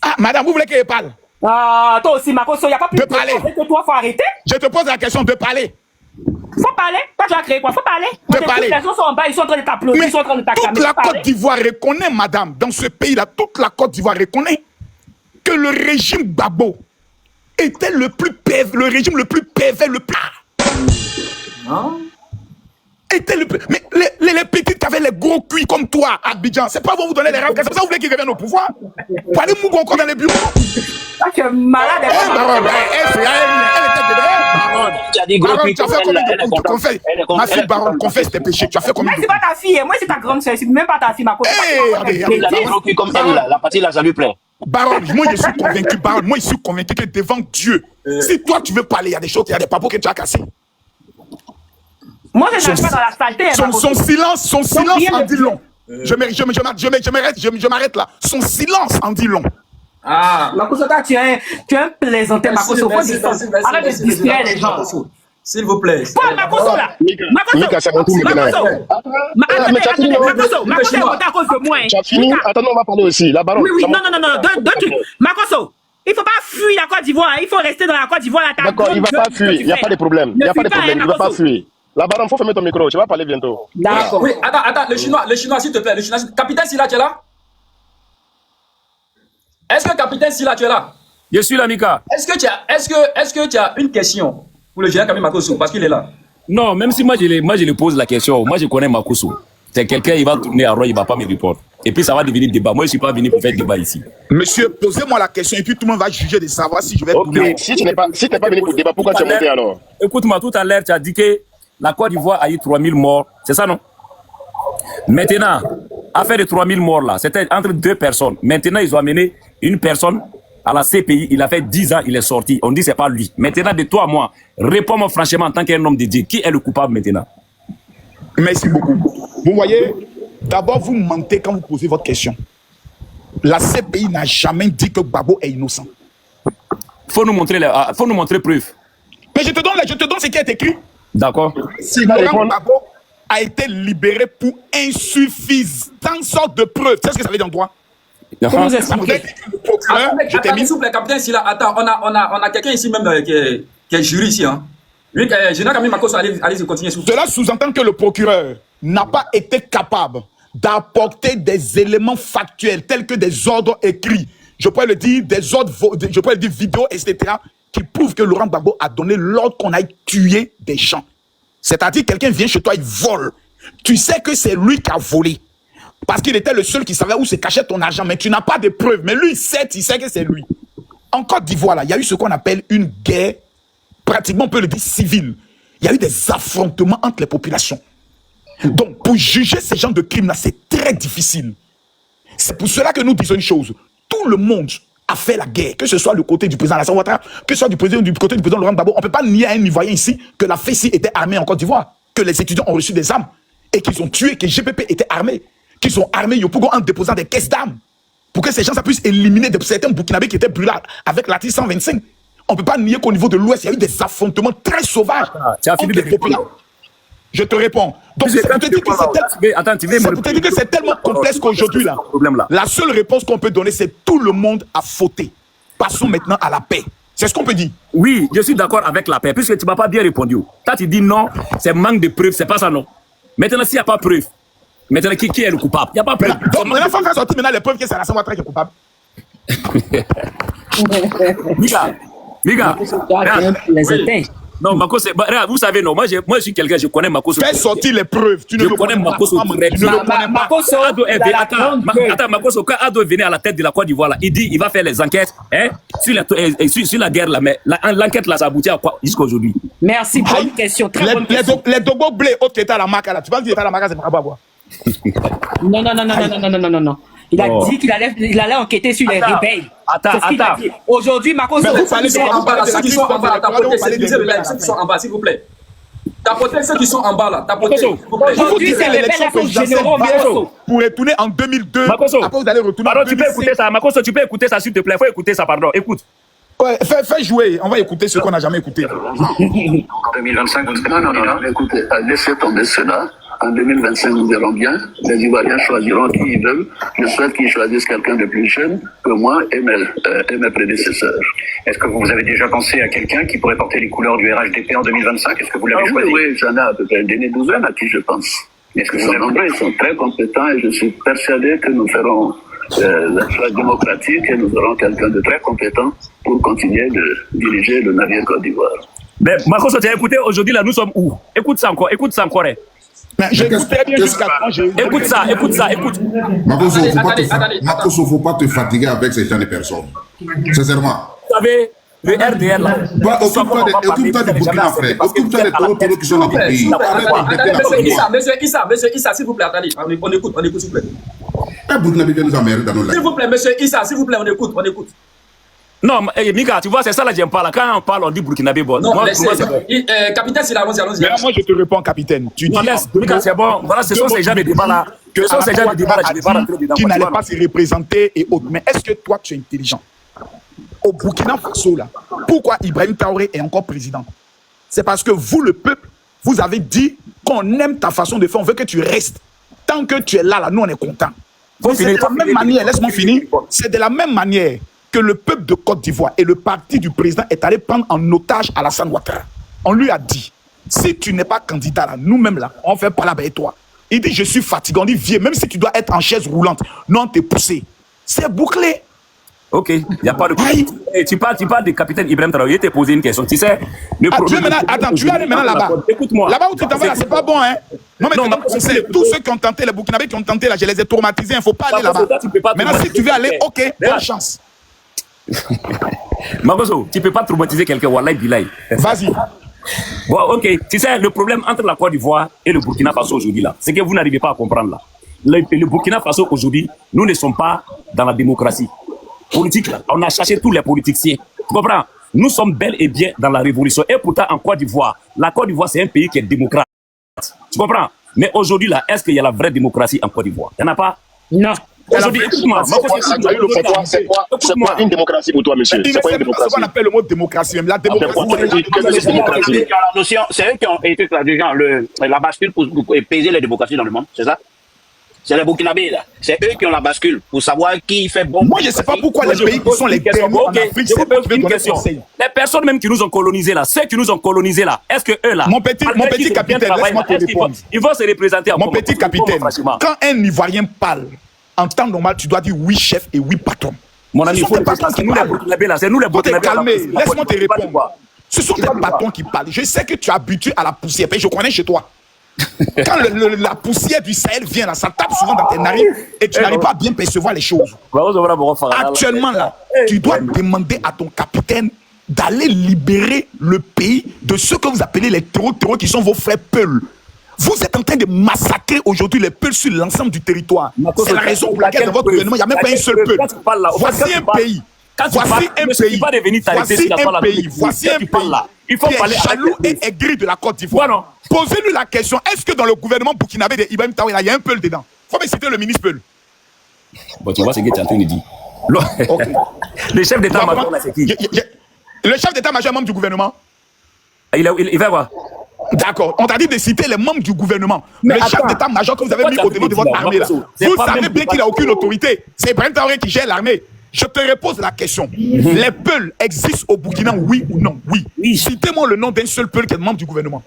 Ah, madame, vous voulez qu'elle parle? Ah, toi aussi, Makosso, il n'y a pas plus de parler. Que toi, faut arrêter. Je te pose la question de parler. Faut parler. Toi, tu as créé quoi? Faut parler. De parler. Les gens sont en bas, ils sont en train de t'applaudir, ils sont en train de t'acclamer. Toute la Côte d'Ivoire reconnaît, madame, dans ce pays-là, toute la Côte d'Ivoire reconnaît que le régime Gbagbo était le régime le plus pervers, le plus... Non. Était le plus... Mais les petites qui avaient les gros cuits comme toi, à Abidjan, c'est pas vous donner les rêves, c'est pour ça que vous voulez qu'ils reviennent au pouvoir. Pour aller mourir encore dans les bureaux. Ah, tu es malade. Baronne, elle était dedans. Tu as dit gros cuits. Tu as fait combien de coups? Confesse. Ma fille Baronne, confesse tes péchés. Tu as fait combien de coups? Moi, c'est pas ta fille, moi, c'est ta grande soeur, c'est même pas ta fille, ma copine. Elle a des gros cuits comme elle, la partie là, ça lui plaît. Baronne, moi je suis convaincu, Baronne, moi je suis convaincu que devant Dieu, si toi tu veux parler, il y a des choses, il y a des papos que tu as cassés. Moi je ne suis pas dans la saleté. Son silence en dit long. Je m'arrête là. Son silence en dit long. Ah, Makosso, tu es un plaisantin, Makosso. Arrête de distraire les gens. S'il vous plaît. Pas Makosso là. Mika, c'est mon tour maintenant. Makosso est monté à cause de moi. Tu as fini? Attends, on va parler aussi. La baronne. Oui, non. Deux trucs. Makosso, il ne faut pas fuir la Côte d'Ivoire. Il faut rester dans la Côte d'Ivoire. D'accord, il ne va pas fuir. Il n'y a pas de problème. Il n'y a pas de problème. Il ne va pas fuir. La baronne, il faut fermer ton micro. Tu vas parler bientôt. D'accord. Oui, attends, le chinois, s'il te plaît. Le chinois, capitaine Silla, tu es là? Est-ce que capitaine Silla, tu es là? Je suis là, Mika. Est-ce que tu as une question pour le général Camille Makosso, parce qu'il est là? Non, même si moi je lui pose la question, moi je connais Makosso. C'est quelqu'un, il va tourner à roi, il ne va pas me répondre. Et puis ça va devenir débat. Moi, je ne suis pas venu pour faire débat ici. Monsieur, posez-moi la question et puis tout le monde va juger de savoir si je vais tourner. Si tu n'es pas venu pour débat, pourquoi tu es monté alors? Écoute-moi, tout à l'heure, tu as dit que la Côte d'Ivoire a eu 3000 morts. C'est ça, non? Maintenant, affaire de 3000 morts là, c'était entre deux personnes. Maintenant, ils ont amené une personne à la CPI. Il a fait 10 ans, il est sorti. On dit que ce n'est pas lui. Maintenant, de toi à moi, réponds-moi franchement en tant qu'un homme de Dieu. Qui est le coupable maintenant? Merci beaucoup. Vous voyez, d'abord, vous mentez quand vous posez votre question. La CPI n'a jamais dit que Gbagbo est innocent. Faut nous montrer preuve. Mais je te donne ce qui est écrit. D'accord. Si Laurent Gbagbo a été libéré pour insuffisance de preuves. Tu sais ce que ça veut dire en droit? Comment vous expliquez? Attends, s'il vous plaît, capitaine Silla, attends, on a quelqu'un ici même qui est jury ici. Hein. Lui, général Camille Makosso, allez continuer. Cela sous-entend que le procureur n'a pas été capable d'apporter des éléments factuels tels que des ordres écrits, je pourrais le dire, des ordres, je pourrais le dire vidéo, etc., qui prouvent que Laurent Gbagbo a donné l'ordre qu'on aille tuer des gens. C'est-à-dire, quelqu'un vient chez toi, il vole. Tu sais que c'est lui qui a volé. Parce qu'il était le seul qui savait où se cachait ton argent, mais tu n'as pas de preuves. Mais lui, il sait que c'est lui. En Côte d'Ivoire, là, il y a eu ce qu'on appelle une guerre, pratiquement on peut le dire civile. Il y a eu des affrontements entre les populations. Donc, pour juger ces genres de crimes-là, c'est très difficile. C'est pour cela que nous disons une chose. Tout le monde a fait la guerre, que ce soit du côté du président Alassane Ouattara, que ce soit du côté du président Laurent Gbagbo. On ne peut pas nier à un Ivoirien ici que la FECI était armée en Côte d'Ivoire, que que les étudiants ont reçu des armes et qu'ils ont tué, que GPP était armé, qu'ils ont armé Yopougon en déposant des caisses d'armes pour que ces gens puissent éliminer certains Burkinabés qui étaient brûlés avec l'article 125. On ne peut pas nier qu'au niveau de l'Ouest, il y a eu des affrontements très sauvages. entre les populations. Je te réponds. Donc, c'est pour te dire que c'est tellement complexe qu'aujourd'hui, là, la seule réponse qu'on peut donner, c'est tout le monde a fauté. Passons maintenant à la paix. C'est ce qu'on peut dire. Oui, je suis d'accord avec la paix, puisque tu ne m'as pas bien répondu. Toi, tu dis non, c'est manque de preuves, c'est pas ça, non. Maintenant, s'il n'y a pas de preuves, maintenant, qui est le coupable? Il n'y a pas de preuves. Donc, maintenant, il faut faire sortir maintenant les preuves que c'est Alassane Ouattara qui est coupable. Miga, non, Makosso, vous savez, non, moi je suis quelqu'un, je connais Makosso. Fais sortir les preuves. Tu ne le connais pas. Makosso. Attends, Makosso, quand Ado venait à la tête de la Côte d'Ivoire, là, il dit il va faire les enquêtes sur la guerre, là, mais l'enquête là, ça aboutit à quoi jusqu'à aujourd'hui? Merci, bonne question, très bonne question. Les Dogo Blé, autres qui étaient à la marque, là, tu penses qu'il était à la marque, c'est pas à boire. Non. Il a dit qu'il allait enquêter sur les rebelles. Attends. Aujourd'hui, Makosso, ceux qui sont en bas, ceux qui sont en bas, tapotez, ceux qui sont en bas, s'il vous plaît. Tapotez ceux qui sont en bas, là. Tapotez, s'il vous plaît. Aujourd'hui, c'est l'élection générale, Makosso. Pour retourner en 2002, après vous allez retourner en 2006. Pardon, tu peux écouter ça, Makosso, tu peux écouter ça, s'il te plaît. Faut écouter ça, pardon. Écoute. Ouais, fais jouer, on va écouter ce qu'on n'a jamais écouté. En 2025, non, écoutez, laissez tomber cela. En 2025, nous verrons bien. Les Ivoiriens choisiront qui ils veulent. Je souhaite qu'ils choisissent quelqu'un de plus jeune que moi et mes prédécesseurs. Est-ce que vous avez déjà pensé à quelqu'un qui pourrait porter les couleurs du RHDP en 2025? Est-ce que vous l'avez choisi? Oui, j'en ai à peu près Denis Douzaine à qui je pense. Est-ce que ils sont nombreux, ils sont très compétents et je suis persuadé que nous ferons la choix démocratique et nous aurons quelqu'un de très compétent pour continuer de diriger le navire Côte d'Ivoire. Mais Makosso, tu as écouté aujourd'hui, là, nous sommes où? Écoute ça encore. J'écoute très bien jusqu'à quand écoute ça. Makosso, faut pas te fatiguer avec ces gens de personnes. Sincèrement. Vous savez, le RDR là. Occupe-toi du Burkina, frère. Occupe-toi des taureaux qui sont dans ton pays. Monsieur Issa, s'il vous plaît, attendez, on écoute, s'il vous plaît. Un Burkinabé vient nous emmerder dans nos lives. S'il vous plaît, monsieur Issa, s'il vous plaît, on écoute. Non, Mika, tu vois, c'est ça là, j'aime pas là. Quand on parle, on dit Burkinabé bon. Non, capitaine, c'est allons-y. Mais moi, je te réponds, capitaine. Tu dis. Mika, c'est bon. Voilà, ce sont ces gens de débat là. Je vais pas rentrer dedans. Qui n'allait pas se représenter et autres. Mais est-ce que toi, tu es intelligent? Au Burkina Faso, là, pourquoi Ibrahim Traoré est encore président? C'est parce que vous, le peuple, vous avez dit qu'on aime ta façon de faire, on veut que tu restes. Tant que tu es là, nous, on est contents. C'est de la même manière, laisse-moi finir, c'est de la même manière que le peuple de Côte d'Ivoire et le parti du président est allé prendre en otage Alassane Ouattara. On lui a dit, si tu n'es pas candidat là, nous-mêmes là, on fait pas là avec toi. Il dit, je suis fatigué. On dit, viens, même si tu dois être en chaise roulante, non, t'es poussé. C'est bouclé. Ok, il n'y a pas de problème. Tu parles du capitaine Ibrahim Traoré, il t'a posé une question. Tu sais, tu vas aller maintenant là-bas. Écoute-moi. Là-bas où tu t'en vas là, c'est pas bon, hein. Non, mais tous ceux qui ont tenté, les Burkinabés qui ont tenté là, je les ai traumatisés, il ne faut pas aller là-bas. Maintenant, si tu veux aller, ok, bonne chance. Makosso, tu ne peux pas traumatiser quelqu'un, Wallahi Bilaï. Vas-y. Bon, ok. Tu sais, le problème entre la Côte d'Ivoire et le Burkina Faso aujourd'hui, là, c'est que vous n'arrivez pas à comprendre, là. Le Burkina Faso aujourd'hui, nous ne sommes pas dans la démocratie politique, là. On a cherché tous les politiciens. Tu comprends? Nous sommes bel et bien dans la révolution. Et pourtant, en Côte d'Ivoire, la Côte d'Ivoire, c'est un pays qui est démocrate. Tu comprends? Mais aujourd'hui, là, est-ce qu'il y a la vraie démocratie en Côte d'Ivoire? Il n'y en a pas? Non. Aujourd'hui, écoute-moi. C'est quoi une démocratie pour toi, monsieur? C'est quoi une démocratie? C'est ce qu'on appelle le mot démocratie. Même la démocratie. C'est eux qui ont été la bascule pour peser les démocraties dans le monde, c'est ça? C'est les Burkinabés, là. C'est eux qui ont la bascule pour savoir qui fait bon. Moi, je ne sais pas pourquoi les pays qui sont les derniers en Afrique, c'est pas une question. Les personnes même qui nous ont colonisés, là, ceux qui nous ont colonisés, là, est-ce que eux, là, mon petit capitaine, laisse-moi te répondre. Ils vont se représenter. Mon petit capitaine, quand un Ivoirien parle, en temps normal, tu dois dire oui, chef, et oui, patron. Mon ami, c'est nous les Burkinabés, là. C'est nous les Burkinabés. Laisse-moi te répondre. Ce sont des patrons qui parlent. Je sais que tu es habitué à la poussière, je connais chez toi. Quand la poussière du Sahel vient là, ça tape souvent dans tes narines et tu n'arrives pas à bien percevoir les choses. Actuellement là, tu dois demander à ton capitaine d'aller libérer le pays de ceux que vous appelez les terreaux qui sont vos frères Peuls. Vous êtes en train de massacrer aujourd'hui les Peuls sur l'ensemble du territoire. C'est la raison pour laquelle dans votre gouvernement, il n'y a même pas un seul Peul. Voici un pays. quand tu Voici parles, un ne suffit pays, pas de venir t'arrêter voici sur la un parole. pays, voici un Tu parles pays là. Il faut qui parler est avec jaloux les- et aigri de la Côte d'Ivoire. Voilà. Posez-lui la question, est-ce que dans le gouvernement burkinabé d'Ibrahim Traoré, il y a un Peul dedans? Faut me citer le ministre Peul. Bon, tu vois ce que tu es en train de dire. Ok. Le chef d'état-major, là, c'est qui? Le chef d'état-major est membre du gouvernement. Il va voir. D'accord. On t'a dit de citer les membres du gouvernement. Mais le chef attends. d'état-major que vous avez Pourquoi mis tu as au devant de dit votre là, armée, là. Makoso? C'est Vous pas savez même bien pour qu'il n'a pas- aucune autorité. C'est Ibrahim Traoré qui gère l'armée. Je te repose la question. Les Peuls existent au Burkina, oui ou non? Oui. Citez-moi le nom d'un seul Peul qui est membre du gouvernement.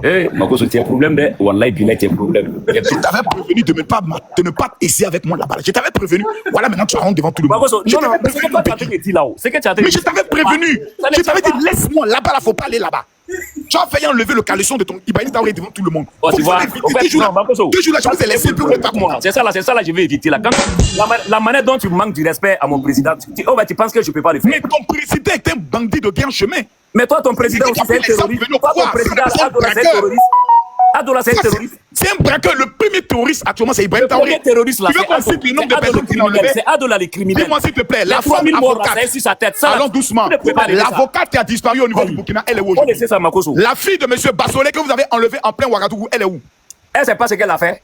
Eh, Makoso, tu as un problème, mais Wallahi, Bilal, tu as un problème. Je t'avais prévenu de ne pas essayer avec moi là-bas. Je t'avais prévenu. Voilà, maintenant tu rentres devant tout le monde. Makoso, Je non, non, t'avais mais c'est prévenu, pas ce que tu as Béki. dit là-haut. C'est que tu as dit. Mais je t'avais prévenu. Ça ne Je t'avais tient dit, pas. laisse-moi là-bas, il ne faut pas aller là-bas. Tu as failli enlever le caleçon de ton Ibrahim Traoré devant tout le monde. Oh, tu Vous vois, avez évité en fait, 2 jours là. non, Makoso, 2 jours là, je vous ai laissé, puis vous n'êtes pas content. c'est ça là, je vais éviter là. Quand la manière dont tu manques du respect à mon président, tu penses que je peux pas le faire. Mais ton président est un bandit de grand chemin. Mais toi, ton président aussi, c'est un terroriste. Toi, ton président, Adola, c'est un terroriste. Adola, c'est un terroriste. C'est un braqueur. Le premier terroriste actuellement, c'est Ibrahim Le Traoré. premier terroriste là, Tu veux qu'on cite le nombre de personnes qui l'ont enlevé? c'est Adola les criminels. Dis-moi s'il te plaît, Il y la a 3 femme 000 morts là, avocate. ça est sur sa tête. Ça, là, Allons doucement. vous ne pouvez pas arrêter ça. L'avocate qui a disparu au niveau du Burkina, elle est où Faut aujourd'hui? laisser ça, Makoso. La fille de M. Bassolé que vous avez enlevé en plein Ouagadougou, elle est où? Elle sait pas ce qu'elle a fait.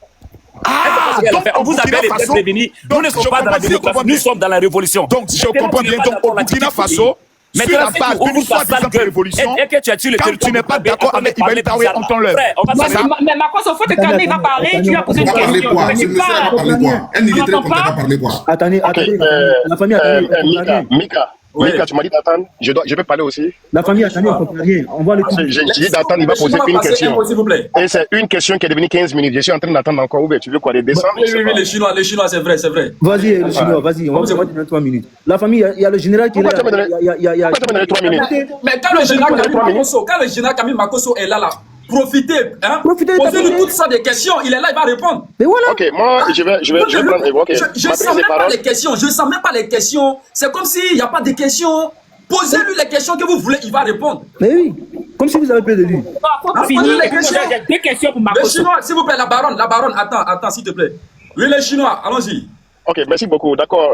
Ah, donc On vous appelle les Faso, prévenus. Nous ne sommes pas dans la démocratie, nous sommes dans la révolution. Donc, je comprends bien. Donc, au Burkina Faso, sur la base d'une soi-disant révolution, et que tu as tué le quand tu n'es pas d'accord avec Ibrahim Traoré, on t'enlève. Mais Makoso, faut te calmer, il va parler, tu lui as posé On une va parler question. quoi? Mais Ce tu monsieur va parles. parler quoi? Un illettré On comme ça va entend parler quoi? Attendez, la famille, attendez, Mika, tu m'as dit d'attendre. Je peux parler aussi. la famille, attendez, on comprend rien. On va le J'ai dit d'attendre, il va poser une question. S'il vous plaît. Et c'est une question qui est devenue 15 minutes. Je suis en train d'attendre encore. Oubien, tu veux quoi, les descendre? Oui, les Chinois, c'est vrai, c'est vrai. Vas-y, le chinois, vas-y, on va te donner 3 minutes. La famille, il y a le général qui est là. Pourquoi tu me donnes 3 minutes? Mais quand le général Camille Makoso est là, profitez, hein, posez-lui toutes ça des questions, il est là, il va répondre. Mais voilà. Ok, moi, je vais prendre. Ok, Je ne sens même pas les questions, je sens même pas les questions. C'est comme s'il n'y a pas de questions. Posez-lui les questions que vous voulez, il va répondre. Mais oui, comme si vous avez peur de lui. Faut finir les questions. J'ai 2 questions pour Les Makoso. Chinois, s'il vous plaît, la baronne, attends, s'il te plaît. Oui, les Chinois, allons-y. Ok, merci beaucoup. D'accord.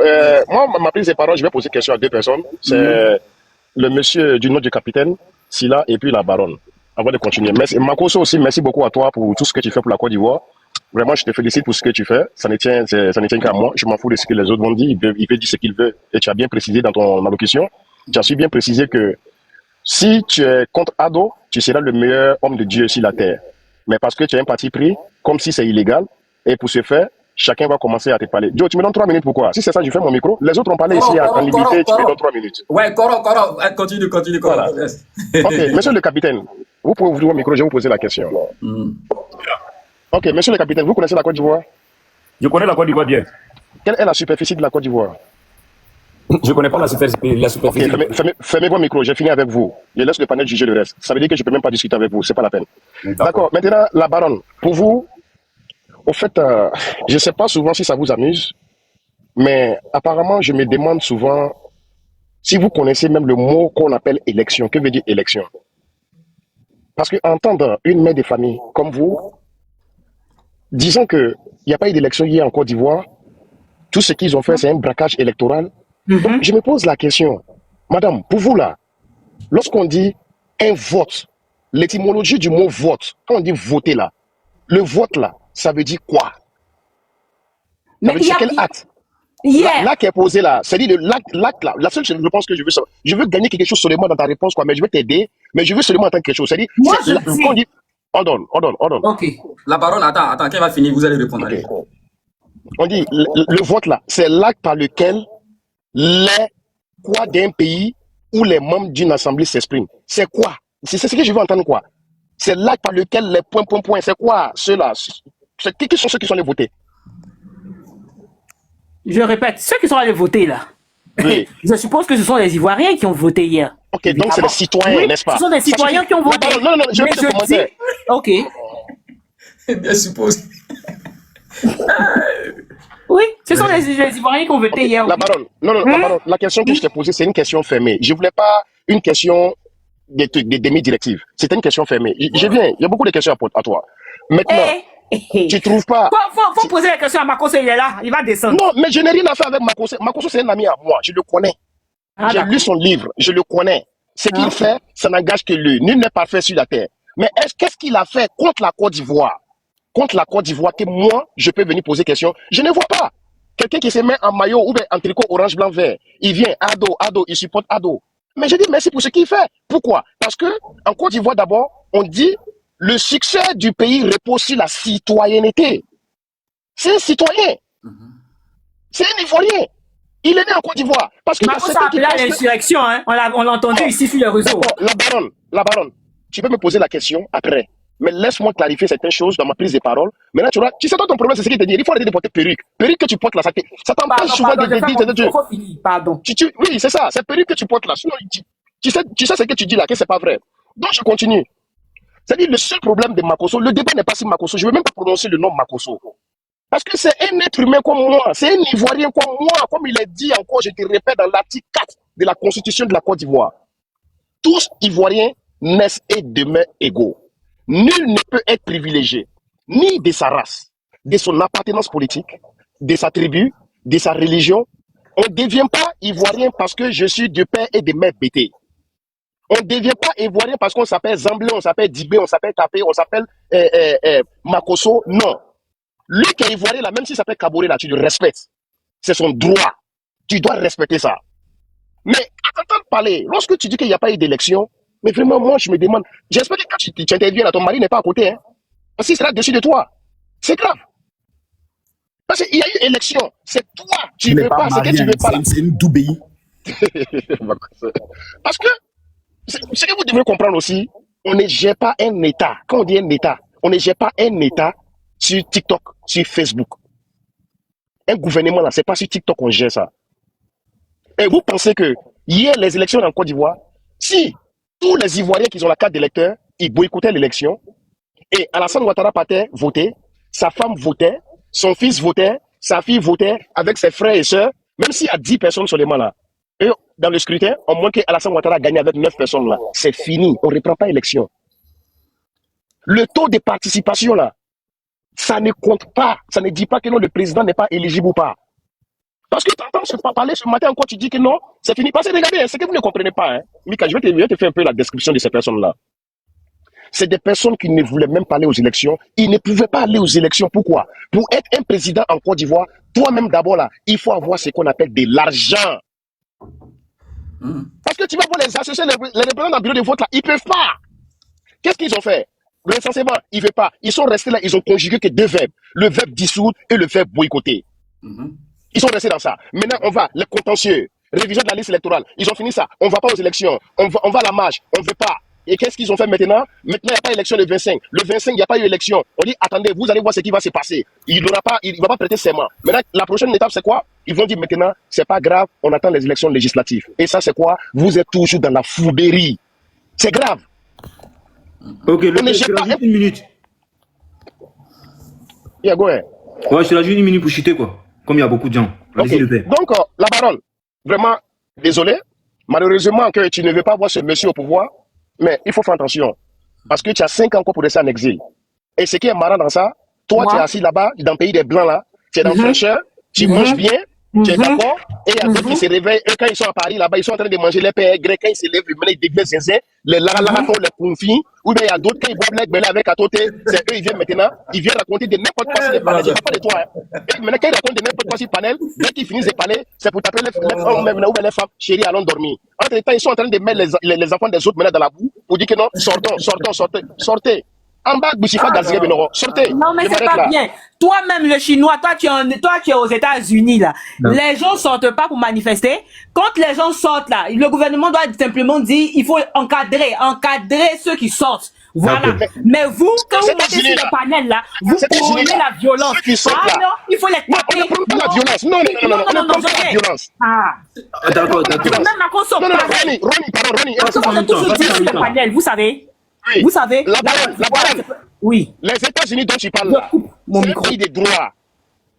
Moi, ma prise de parole, je vais poser question à 2 personnes. C'est le monsieur du nom du capitaine, Silla, et puis la baronne. Avant de continuer. Merci. Makoso aussi, merci beaucoup à toi pour tout ce que tu fais pour la Côte d'Ivoire. Vraiment, je te félicite pour ce que tu fais. Ça ne tient qu'à moi. Je m'en fous de ce que les autres vont dire. Il peut dire ce qu'il veut. Et tu as bien précisé dans ton allocution. Tu as su bien précisé que si tu es contre Ado, tu seras le meilleur homme de Dieu sur la terre. Mais parce que tu as un parti pris, comme si c'est illégal, et pour ce faire, chacun va commencer à te parler. Joe, tu me donnes 3 minutes, pourquoi? Si c'est ça, je fais mon micro. Les autres ont parlé ici en limité, tu me donnes 3 minutes. Ouais, Coro, continue. Voilà. Ok, monsieur le capitaine, vous pouvez ouvrir votre micro, je vais vous poser la question. Ok, monsieur le capitaine, vous connaissez la Côte d'Ivoire? Je connais la Côte d'Ivoire bien. Quelle est la superficie de la Côte d'Ivoire? Je connais pas la superficie. Ok, fermez votre micro, j'ai fini avec vous. Je laisse le panel juger le reste. Ça veut dire que je ne peux même pas discuter avec vous, c'est pas la peine. D'accord, maintenant, la baronne, pour vous, au fait, je ne sais pas souvent si ça vous amuse, mais apparemment, je me demande souvent si vous connaissez même le mot qu'on appelle élection. Que veut dire élection? Parce qu'entendre une mère de famille comme vous, disant qu'il n'y a pas eu d'élection hier en Côte d'Ivoire, tout ce qu'ils ont fait, c'est un braquage électoral. Donc, je me pose la question, madame, pour vous là, lorsqu'on dit un vote, l'étymologie du mot vote, quand on dit voter là, le vote là, ça veut dire quoi? Ça veut dire quel acte? L'acte qui est posé là, c'est-à-dire l'acte là, la seule chose, je pense que je veux gagner quelque chose seulement dans ta réponse, quoi, mais je veux t'aider, mais je veux seulement entendre quelque chose. C'est-à-dire, quand on dit, hold on. Ok. La baronne, attends, quand elle va finir, vous allez répondre. Okay. On dit, le vote là, c'est l'acte par lequel les quoi d'un pays où les membres d'une assemblée s'expriment. C'est quoi? C'est ce que je veux entendre, quoi? C'est l'acte par lequel les points, c'est quoi ceux-là? Qui sont ceux qui sont allés voter? Je répète, ceux qui sont allés voter là, oui. Je suppose que ce sont les Ivoiriens qui ont voté hier. Ok, évidemment. Donc c'est les citoyens, oui, n'est-ce pas? Ce sont des citoyens qui ont voté. Non, je vais te commenter. Ok. Je suppose. Oui, ce sont les Ivoiriens qui ont voté hier. La baronne, la baronne, la question que je t'ai posée, c'est une question fermée. Je ne voulais pas une question des demi-directives. C'était une question fermée. Je viens, il y a beaucoup de questions à toi. Maintenant, Tu trouves pas? Faut poser la question à Makoso, il est là, il va descendre. Non, mais je n'ai rien à faire avec Makoso. Makoso, c'est un ami à moi, je le connais. J'ai lu son livre, je le connais. Ce qu'il fait, ça n'engage que lui. Nul n'est parfait sur la terre. Mais qu'est-ce qu'il a fait contre la Côte d'Ivoire? Contre la Côte d'Ivoire, que moi, je peux venir poser question. Je ne vois pas. Quelqu'un qui se met en maillot ou bien en tricot orange, blanc, vert. Il vient, Ado, il supporte Ado. Mais je dis merci pour ce qu'il fait. Pourquoi? Parce que en Côte d'Ivoire, d'abord, on dit le succès du pays repose sur la citoyenneté. C'est un citoyen. C'est un Ivoirien. Il est né en Côte d'Ivoire. Parce que Makoso a appelé à l'insurrection, hein. On l'a entendu ici sur les réseaux. La baronne, tu peux me poser la question après. Mais laisse-moi clarifier certaines choses dans ma prise de parole. Maintenant, tu sais, toi, ton problème, c'est ce qu'il te dit. Il faut arrêter de porter perruque. Perruque que tu portes là, ça t'empêche souvent de dire. Pardon. Oui, c'est ça. C'est perruque que tu portes là. Sinon, tu sais ce que tu dis là, que c'est pas vrai. Donc, je continue. C'est-à-dire, le seul problème de Makoso, le débat n'est pas sur Makoso. Je ne vais même pas prononcer le nom Makoso. Parce que c'est un être humain comme moi. C'est un Ivoirien comme moi. Comme il est dit encore, je te répète, dans l'article 4 de la Constitution de la Côte d'Ivoire. Tous Ivoiriens naissent et demeurent égaux. Nul ne peut être privilégié, ni de sa race, de son appartenance politique, de sa tribu, de sa religion. On ne devient pas Ivoirien parce que je suis de père et de mère bêtés. On ne devient pas Ivoirien parce qu'on s'appelle Zamblé, on s'appelle Dibé, on s'appelle Tapé, on s'appelle Makoso. Non. Lui qui est Ivoirien, là, même s'il s'appelle Kaboré, là, tu le respectes. C'est son droit. Tu dois respecter ça. Mais à t'entendre parler, lorsque tu dis qu'il n'y a pas eu d'élection, mais vraiment, moi, je me demande, j'espère que quand tu interviens là, ton mari n'est pas à côté, hein. Parce qu'il sera dessus de toi. C'est grave. Parce qu'il y a eu élection. C'est toi, tu ne veux pas, c'est que tu ne veux pas. C'est une doubée. Parce que, ce que vous devez comprendre aussi, on ne gère pas un État. Quand on dit un État, on ne gère pas un État sur TikTok, sur Facebook. Un gouvernement là, c'est pas sur TikTok qu'on gère ça. Et vous pensez que hier, les élections en Côte d'Ivoire, si tous les Ivoiriens qui ont la carte d'électeur, ils boycottaient l'élection, et Alassane Ouattara partait voter, sa femme votait, son fils votait, sa fille votait avec ses frères et sœurs, même s'il y a 10 personnes seulement là. Et dans le scrutin, au moins que Alassane Ouattara a gagné avec 9 personnes là. C'est fini, on ne reprend pas l'élection. Le taux de participation là, ça ne compte pas, ça ne dit pas que non, le président n'est pas éligible ou pas. Parce que tu entends parler ce matin encore, tu dis que non, c'est fini. Parce que regardez, c'est que vous ne comprenez pas. Hein. Mika, je vais te faire un peu la description de ces personnes-là. C'est des personnes qui ne voulaient même pas aller aux élections. Ils ne pouvaient pas aller aux élections. Pourquoi? Pour être un président en Côte d'Ivoire, toi-même d'abord là, il faut avoir ce qu'on appelle de l'argent. Parce que tu vas voir les associés, les représentants dans le bureau de vote là, ils ne peuvent pas. Qu'est-ce qu'ils ont fait? Le recensement, ils ne veulent pas. Ils sont restés là, ils ont conjugué que 2 verbes. Le verbe dissoudre et le verbe boycotter. Ils sont restés dans ça. Maintenant, on va, les contentieux, révision de la liste électorale. Ils ont fini ça. On ne va pas aux élections. On va à la marge. On ne veut pas. Et qu'est-ce qu'ils ont fait maintenant? Maintenant, il n'y a pas d'élection le 25. Le 25, il n'y a pas eu élection. On dit, attendez, vous allez voir ce qui va se passer. Il ne va pas prêter serment. Maintenant, la prochaine étape, c'est quoi? Ils vont dire maintenant, c'est pas grave, on attend les élections législatives. Et ça, c'est quoi? Vous êtes toujours dans la fourberie. C'est grave. Ok, je rajoute une minute. Yeah, go ahead. Ouais, je rajoute une minute pour chuter, quoi. Comme il y a beaucoup de gens. Okay. Donc, la baronne, vraiment, désolé. Malheureusement que tu ne veux pas voir ce monsieur au pouvoir, mais il faut faire attention. Parce que tu as 5 ans encore pour rester en exil. Et ce qui est marrant dans ça, toi, tu es assis là-bas, dans le pays des Blancs, là, tu es dans le fraîcheur, tu manges bien, tu es d'accord, et il y a d'autres qui se réveillent, eux, quand ils sont à Paris, là-bas, ils sont en train de manger les pères grecs, quand ils se lèvent, ils deviennent zinzin, les lara font les confits, ou bien il y a d'autres, quand ils boivent les belés avec à côté, c'est eux, ils viennent maintenant, ils viennent raconter de n'importe quoi sur les panels, je ne parle pas de toi, hein. Et maintenant, quand ils racontent de n'importe quoi sur les panels, dès qu'ils finissent de parler, c'est pour taper les hommes, même, ou les femmes, chérie, allons dormir. Entre temps, ils sont en train de mettre les enfants des autres maintenant dans la boue, pour dire que non, sortez. En bas, sortez. Non, mais c'est pas bien. Toi-même, le Chinois, toi, tu es aux États-Unis, là. Non. Les gens sortent pas pour manifester. Quand les gens sortent, là, le gouvernement doit simplement dire, il faut encadrer ceux qui sortent. Voilà. Mais vous, quand vous mettez sur le panel, là, vous prenez la violence. Ah non, il faut les taper. Non, on ne prend pas la violence. Non, on ne prend pas la violence. D'accord. Même ma console. Ronnie, on a toujours dit sur le panel, vous savez. Oui. Vous savez, la baronne. Oui. Les États-Unis dont tu parles là, c'est un pays de droit.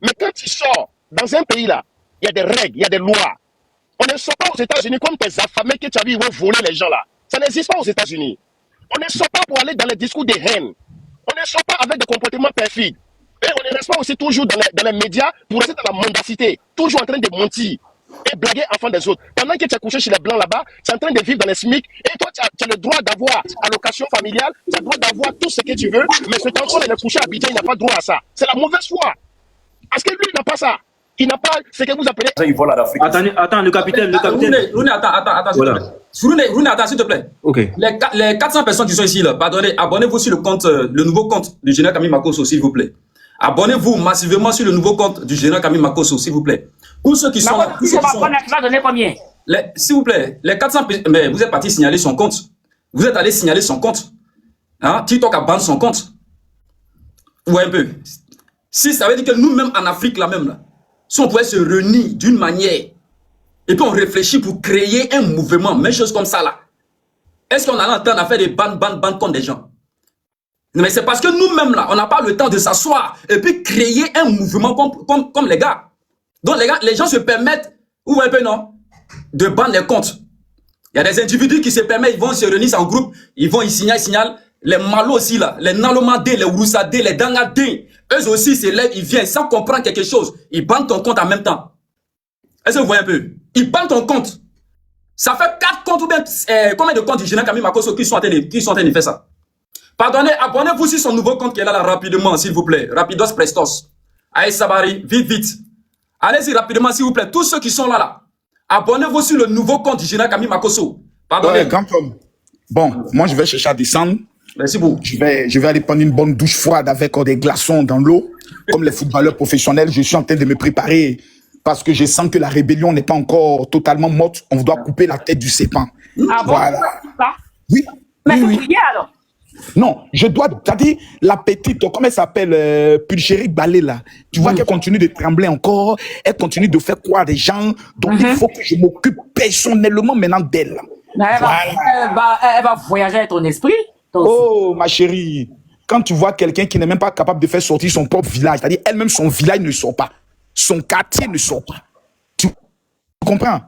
Mais quand tu sors dans un pays là, il y a des règles, il y a des lois. On ne sort pas aux États-Unis comme tes affamés que tu as vu, ils vont voler les gens là. Ça n'existe pas aux États-Unis. On ne sort pas pour aller dans les discours de haine. On ne sort pas avec des comportements perfides. Et on ne reste pas aussi toujours dans les médias pour rester dans la mendacité, toujours en train de mentir et blaguer enfant des autres. Pendant que tu es couché chez les Blancs là-bas, tu es en train de vivre dans les SMIC, et toi, tu as le droit d'avoir allocation familiale, tu as le droit d'avoir tout ce que tu veux, mais ce temps qu'on est couché à Abidjan, il n'a pas droit à ça. C'est la mauvaise foi. Parce que lui, il n'a pas ça. Il n'a pas ce que vous appelez... Attends, le capitaine. Rooney, attends, Voilà. Rooney, attends, s'il te plaît. Ok. Les 400 personnes qui sont ici, là, pardonnez, abonnez-vous sur le compte, le nouveau compte du général Camille Makosso, s'il vous plaît. Abonnez-vous massivement sur le nouveau compte du général Camille Makosso, s'il vous plaît. Tous ceux qui sont là. Tu vas donner combien? S'il vous plaît, les 400 personnes, mais vous êtes parti signaler son compte. Vous êtes allé signaler son compte. Hein? TikTok a banni son compte. Ouais, un peu. Si ça veut dire que nous-mêmes en Afrique, là même, là, si on pouvait se réunir d'une manière, et puis on réfléchit pour créer un mouvement, même chose comme ça là, est-ce qu'on a l'entendre à faire des bandes contre des gens? Mais c'est parce que nous-mêmes là, on n'a pas le temps de s'asseoir et puis créer un mouvement comme les gars. Donc les gens se permettent, ou un peu non, de banner les comptes. Il y a des individus qui se permettent, ils vont se réunir en groupe, ils vont, ils signalent, les malos aussi là, les nalomadés, les roussadés, les dangadés, eux aussi se lèvent, ils viennent sans comprendre quelque chose, ils bannent ton compte en même temps. Est-ce que vous voyez un peu? Ils bannent ton compte. Ça fait 4 comptes ou bien combien de comptes du général Camille Makosso qui sont en train de faire ça? Pardonnez, abonnez-vous sur son nouveau compte qui est là, rapidement, s'il vous plaît. Rapidos Prestos. Aïe Sabari, vite. Allez-y rapidement, s'il vous plaît. Tous ceux qui sont là. Abonnez-vous sur le nouveau compte du général Camille Makosso. Pardonnez. Ouais, grand homme. Bon, moi je vais chercher à descendre. Merci beaucoup. Je vais aller prendre une bonne douche froide avec des glaçons dans l'eau. Comme les footballeurs professionnels, je suis en train de me préparer parce que je sens que la rébellion n'est pas encore totalement morte. On doit couper la tête du serpent. Ah bon? Voilà. Oui. Mais oui. prier alors? Non, je dois, c'est-à-dire, la petite, comment elle s'appelle, Pulchérie Balé, là. Tu vois qu'elle continue de trembler encore, elle continue de faire croire des gens, donc il faut que je m'occupe personnellement maintenant d'elle. Elle va voyager avec ton esprit. Oh, ma chérie, quand tu vois quelqu'un qui n'est même pas capable de faire sortir son propre village, c'est-à-dire elle-même son village ne sort pas, son quartier ne sort pas. Tu comprends?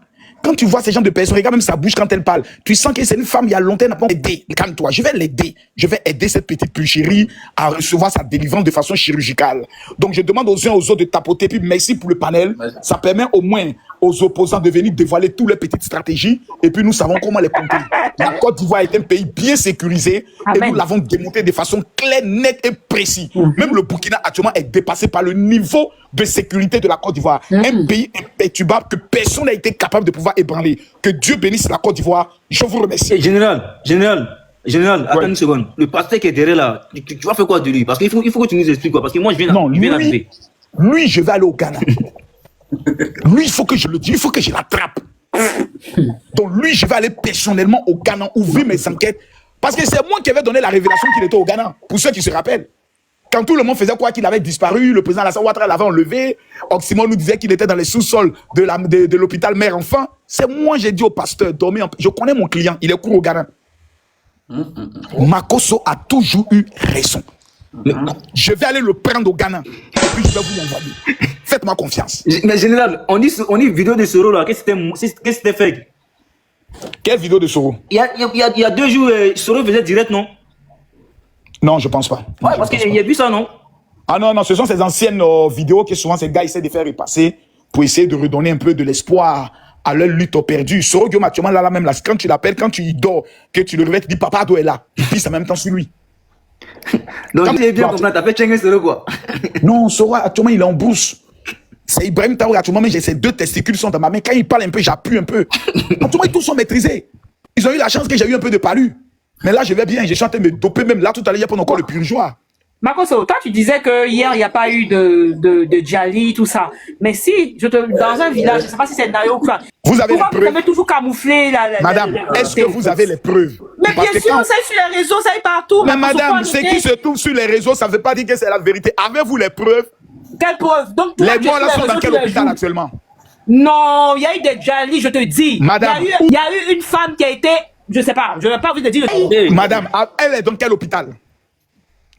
Quand tu vois ces gens de personnes, regarde même sa bouche quand elle parle, tu sens que c'est une femme, il y a longtemps, elle n'a pas aidé. Calme-toi, je vais l'aider. Je vais aider cette petite Pulchérie à recevoir sa délivrance de façon chirurgicale. Donc je demande aux uns aux autres de tapoter, puis merci pour le panel. Ça permet au moins aux opposants de venir dévoiler toutes les petites stratégies, et puis nous savons comment les compter. La Côte d'Ivoire est un pays bien sécurisé, et nous l'avons démontré de façon claire, nette et précise. Même le Burkina actuellement est dépassé par le niveau de sécurité de la Côte d'Ivoire. Un pays imperturbable que personne n'a été capable de pouvoir ébranler. Que Dieu bénisse la Côte d'Ivoire. Je vous remercie. Général, attends une seconde. Le pasteur qui est derrière là, tu vas faire quoi de lui? Parce qu'il faut que tu nous expliques quoi. Parce que moi, je viens d'arriver. Lui, je vais aller au Ghana. Lui, il faut que je le dise, il faut que je l'attrape. Donc lui, je vais aller personnellement au Ghana, ouvrir mes enquêtes. Parce que c'est moi qui avais donné la révélation qu'il était au Ghana. Pour ceux qui se rappellent. Quand tout le monde faisait quoi qu'il avait disparu, le président Alassane Ouattara l'avait enlevé, Oxymore nous disait qu'il était dans les sous-sols de l'hôpital mère-enfant. C'est moi, j'ai dit au pasteur, dormez en paix. Je connais mon client, il est court au Ghana. Makosso a toujours eu raison. Je vais aller le prendre au Ghana. Et puis je vais vous l'envoyer. Faites-moi confiance. Mais général, on dit vidéo de Soro là, qu'est-ce que c'était fait? Quelle vidéo de Soro? Il y a 2 jours, Soro faisait direct, non? Non, je pense pas. Ouais, parce qu'il y a vu ça, non? Ah non, ce sont ces anciennes vidéos que souvent ces gars essaient de faire repasser pour essayer de redonner un peu de l'espoir à leur lutte perdue. Soro Guillaume, actuellement, là, même, là, quand tu l'appelles, quand tu y dors, que tu le réveilles, tu dis papa, Ado est là. Tu pisses en même temps sur lui. Donc, tu es bien compris, t'as fait Tchengue Soro, quoi. Non, Soro, actuellement, il est en bourse. C'est Ibrahim Traoré, actuellement, mais j'ai ces 2 testicules sont dans ma main. Quand il parle un peu, j'appuie un peu. Actuellement, ils tous sont maîtrisés. Ils ont eu la chance que j'ai eu un peu de palu. Mais là, je vais bien, j'ai chanté me doper même là tout à l'heure, il y a pas encore le purgeoir. Makosso, toi, tu disais que hier, il n'y a pas eu de Djali, tout ça. Mais si, dans un village, je ne sais pas si c'est Nayo ou quoi. Vous avez les preuves. Vous avez toujours camouflé Madame, est-ce que vous avez les preuves? Mais bien sûr, ça est sur les réseaux, ça est partout. Mais madame, ce qui se trouve sur les réseaux, ça ne veut pas dire que c'est la vérité. Avez-vous les preuves? Quelles preuves? Donc, les morts là sont dans quel hôpital actuellement? Non, il y a eu des Djali, je te dis. Madame. Il y a eu une femme qui a été, je ne sais pas, je ne vais pas vous dire. Madame, elle est dans quel hôpital?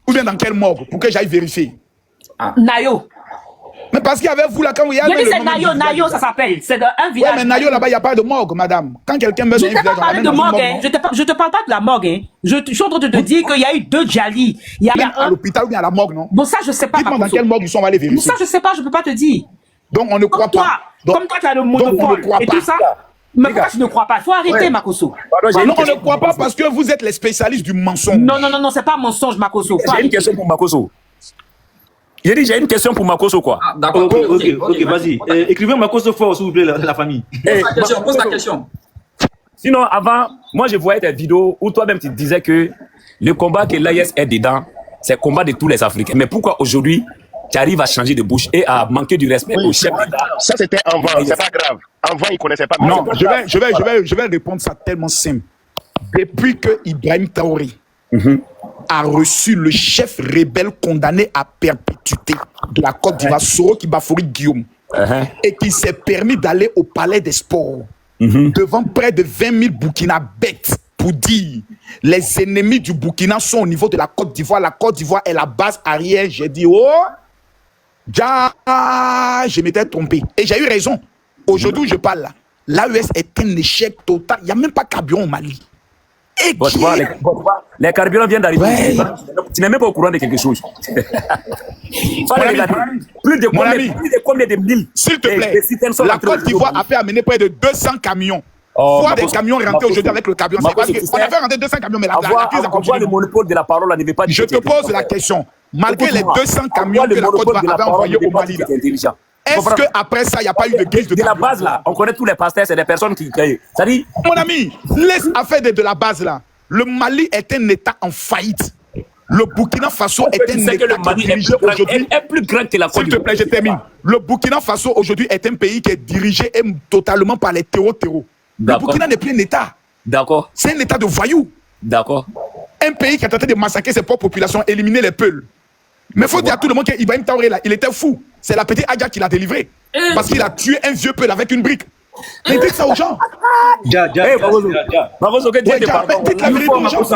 Ou bien dans quelle morgue? Pour que j'aille vérifier. Nayo. Mais parce qu'il y avait vous là, quand vous y avez. J'ai dit c'est Nayo, ça s'appelle. C'est un village. Ouais, mais Nayo là-bas, il n'y a pas de morgue, madame. Quand quelqu'un meurt dans un village. Je t'ai pas parlé de morgue, hein. Je te parle pas de la morgue, hein. Je suis en train de te dire qu'il y a eu 2 Djali. Il y a à l'hôpital ou bien à la morgue, non? Bon, ça, je sais pas. Dites-moi dans quelle morgue ils sont allés vérifier. Ça, je sais pas, je peux pas te dire. Donc, on ne croit pas. Comme toi, tu as le monopole et tout ça. Mais pourquoi tu ne crois pas? Il faut arrêter, Makosso. Non, on ne croit pas parce que vous êtes les spécialistes du mensonge. Non, c'est pas mensonge, Makosso. J'ai une question pour Makosso. J'ai dit, j'ai une question pour Makosso, quoi. Ah, d'accord. Ok, vas-y. Écrivez Makosso fort, s'il vous plaît, la famille. Pose la question. Sinon, avant, moi, je voyais tes vidéos où toi-même, tu disais que le combat que l'AIS est dedans, c'est le combat de tous les Africains. Mais pourquoi aujourd'hui, tu arrives à changer de bouche et à manquer du respect au chef d'État? Ça, c'était avant, c'est pas grave. Avant, ils ne connaissaient pas. Non, je vais répondre ça tellement simple. Depuis que Ibrahim Traoré a reçu le chef rebelle condamné à perpétuité de la Côte d'Ivoire, Soro Kibafori Guillaume, et qui s'est permis d'aller au palais des sports devant près de 20 000 Burkinabètes pour dire les ennemis du Burkina sont au niveau de la Côte d'Ivoire. La Côte d'Ivoire est la base arrière. J'ai dit, oh, je m'étais trompé. Et j'ai eu raison. Aujourd'hui où je parle là, l'AES est un échec total. Il n'y a même pas carburant au Mali. Et les carburants viennent d'arriver. Ouais. Tu n'es même pas au courant de quelque chose. Plus de combien de mille. S'il te plaît, la Côte d'Ivoire a fait amener près de 200 camions. Voir des camions rentrer aujourd'hui avec le camion. C'est parce qu'on a fait rentrer 200 camions, mais la crise a continué. Le monopole de la parole ne veut pas dire. Je te pose la question. Malgré les 200 camions que la Côte d'Ivoire avait envoyés au Mali, est-ce qu'après ça, il n'y a pas eu de crise de la base là? On connaît tous les pasteurs, c'est des personnes qui. C'est-à-dire. Mon ami, laisse affaire de la base là. Le Mali est un État en faillite. Le Burkina Faso est un État qui est dirigé aujourd'hui. Est plus grand que la Côte d'Ivoire. S'il te plaît, je termine. Le Burkina Faso aujourd'hui est un pays qui est dirigé totalement par les terreaux. Le Burkina n'est plus un État. D'accord. C'est un État de voyous. D'accord. Un pays qui est en train de massacrer ses propres populations, éliminer les peuples. Mais il faut dire à tout le monde qu'Ibrahim Traoré, là, il était fou. C'est la petite Adja qui l'a délivré. Parce qu'il a tué un vieux peul avec une brique. Mais dites ça aux gens.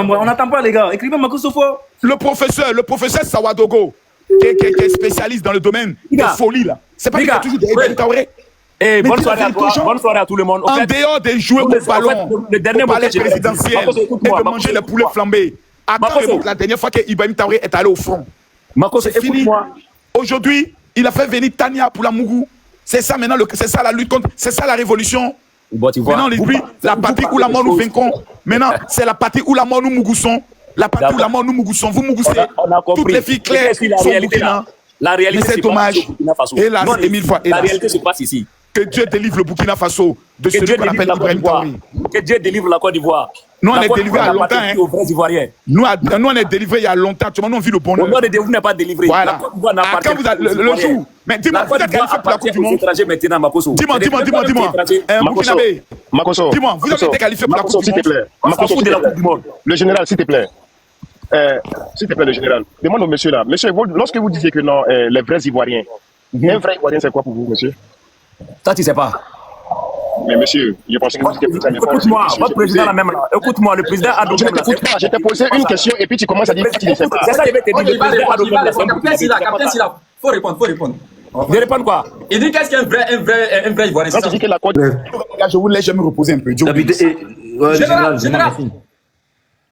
On n'attend pas, les gars. Écrivez Makosso fort. Le professeur Sawadogo, qui est spécialiste dans le domaine de folie, là. C'est pas qu'il y a toujours des Ibrahim Traoré. Bonne soirée à tout le monde. En dehors de jouer au ballon, au palais présidentiel et de manger les poulets flambés. Attends, la dernière fois qu'Ibrahim Traoré est allé au front. C'est fini. Aujourd'hui, il a fait venir Tania pour la Mougou. C'est ça maintenant, c'est ça la lutte contre, c'est ça la révolution. Maintenant, la partie où la mort nous vaincrons. Maintenant, c'est la partie où la mort nous mougoussons. La partie où la mort nous mougoussons. Vous mougoussez. Toutes les filles claires sont Burkina. La réalité, c'est dommage. Hélas, et mille fois. La réalité se passe ici. Que Dieu délivre le Burkina Faso de celui qu'on appelle Ibrahim Traoré. Que Dieu délivre la Côte d'Ivoire. Nous, on est délivré il y a longtemps. Nous, on est délivré il y a longtemps. Tout le monde a vu le bonheur. Vous n'êtes pas délivré. Voilà. Quand vous avez le jour. Mais dis-moi, vous êtes qualifié pour la Coupe du Monde. Dis-moi. Makosso. Dis-moi, vous avez été qualifié pour la Coupe du Monde. Le général, s'il te plaît. S'il te plaît, le général. Demande au monsieur là. Monsieur, lorsque vous disiez que non, les vrais Ivoiriens. Un vrai Ivoirien, c'est quoi pour vous, monsieur? Toi, tu sais pas. Mais monsieur, je pense que vous dites que vous savez pas. Écoute-moi, votre président là même là. Écoute-moi, le président a Je ne t'écoute pas, je t'ai posé une question et puis tu commences à dire que tu ne sais pas. C'est ça, il va te dire. Capitaine Silla, faut répondre. Je réponds quoi? Il dit qu'est-ce qu'un vrai Ivoirien? Je vous laisse, je vais me reposer un peu. Général.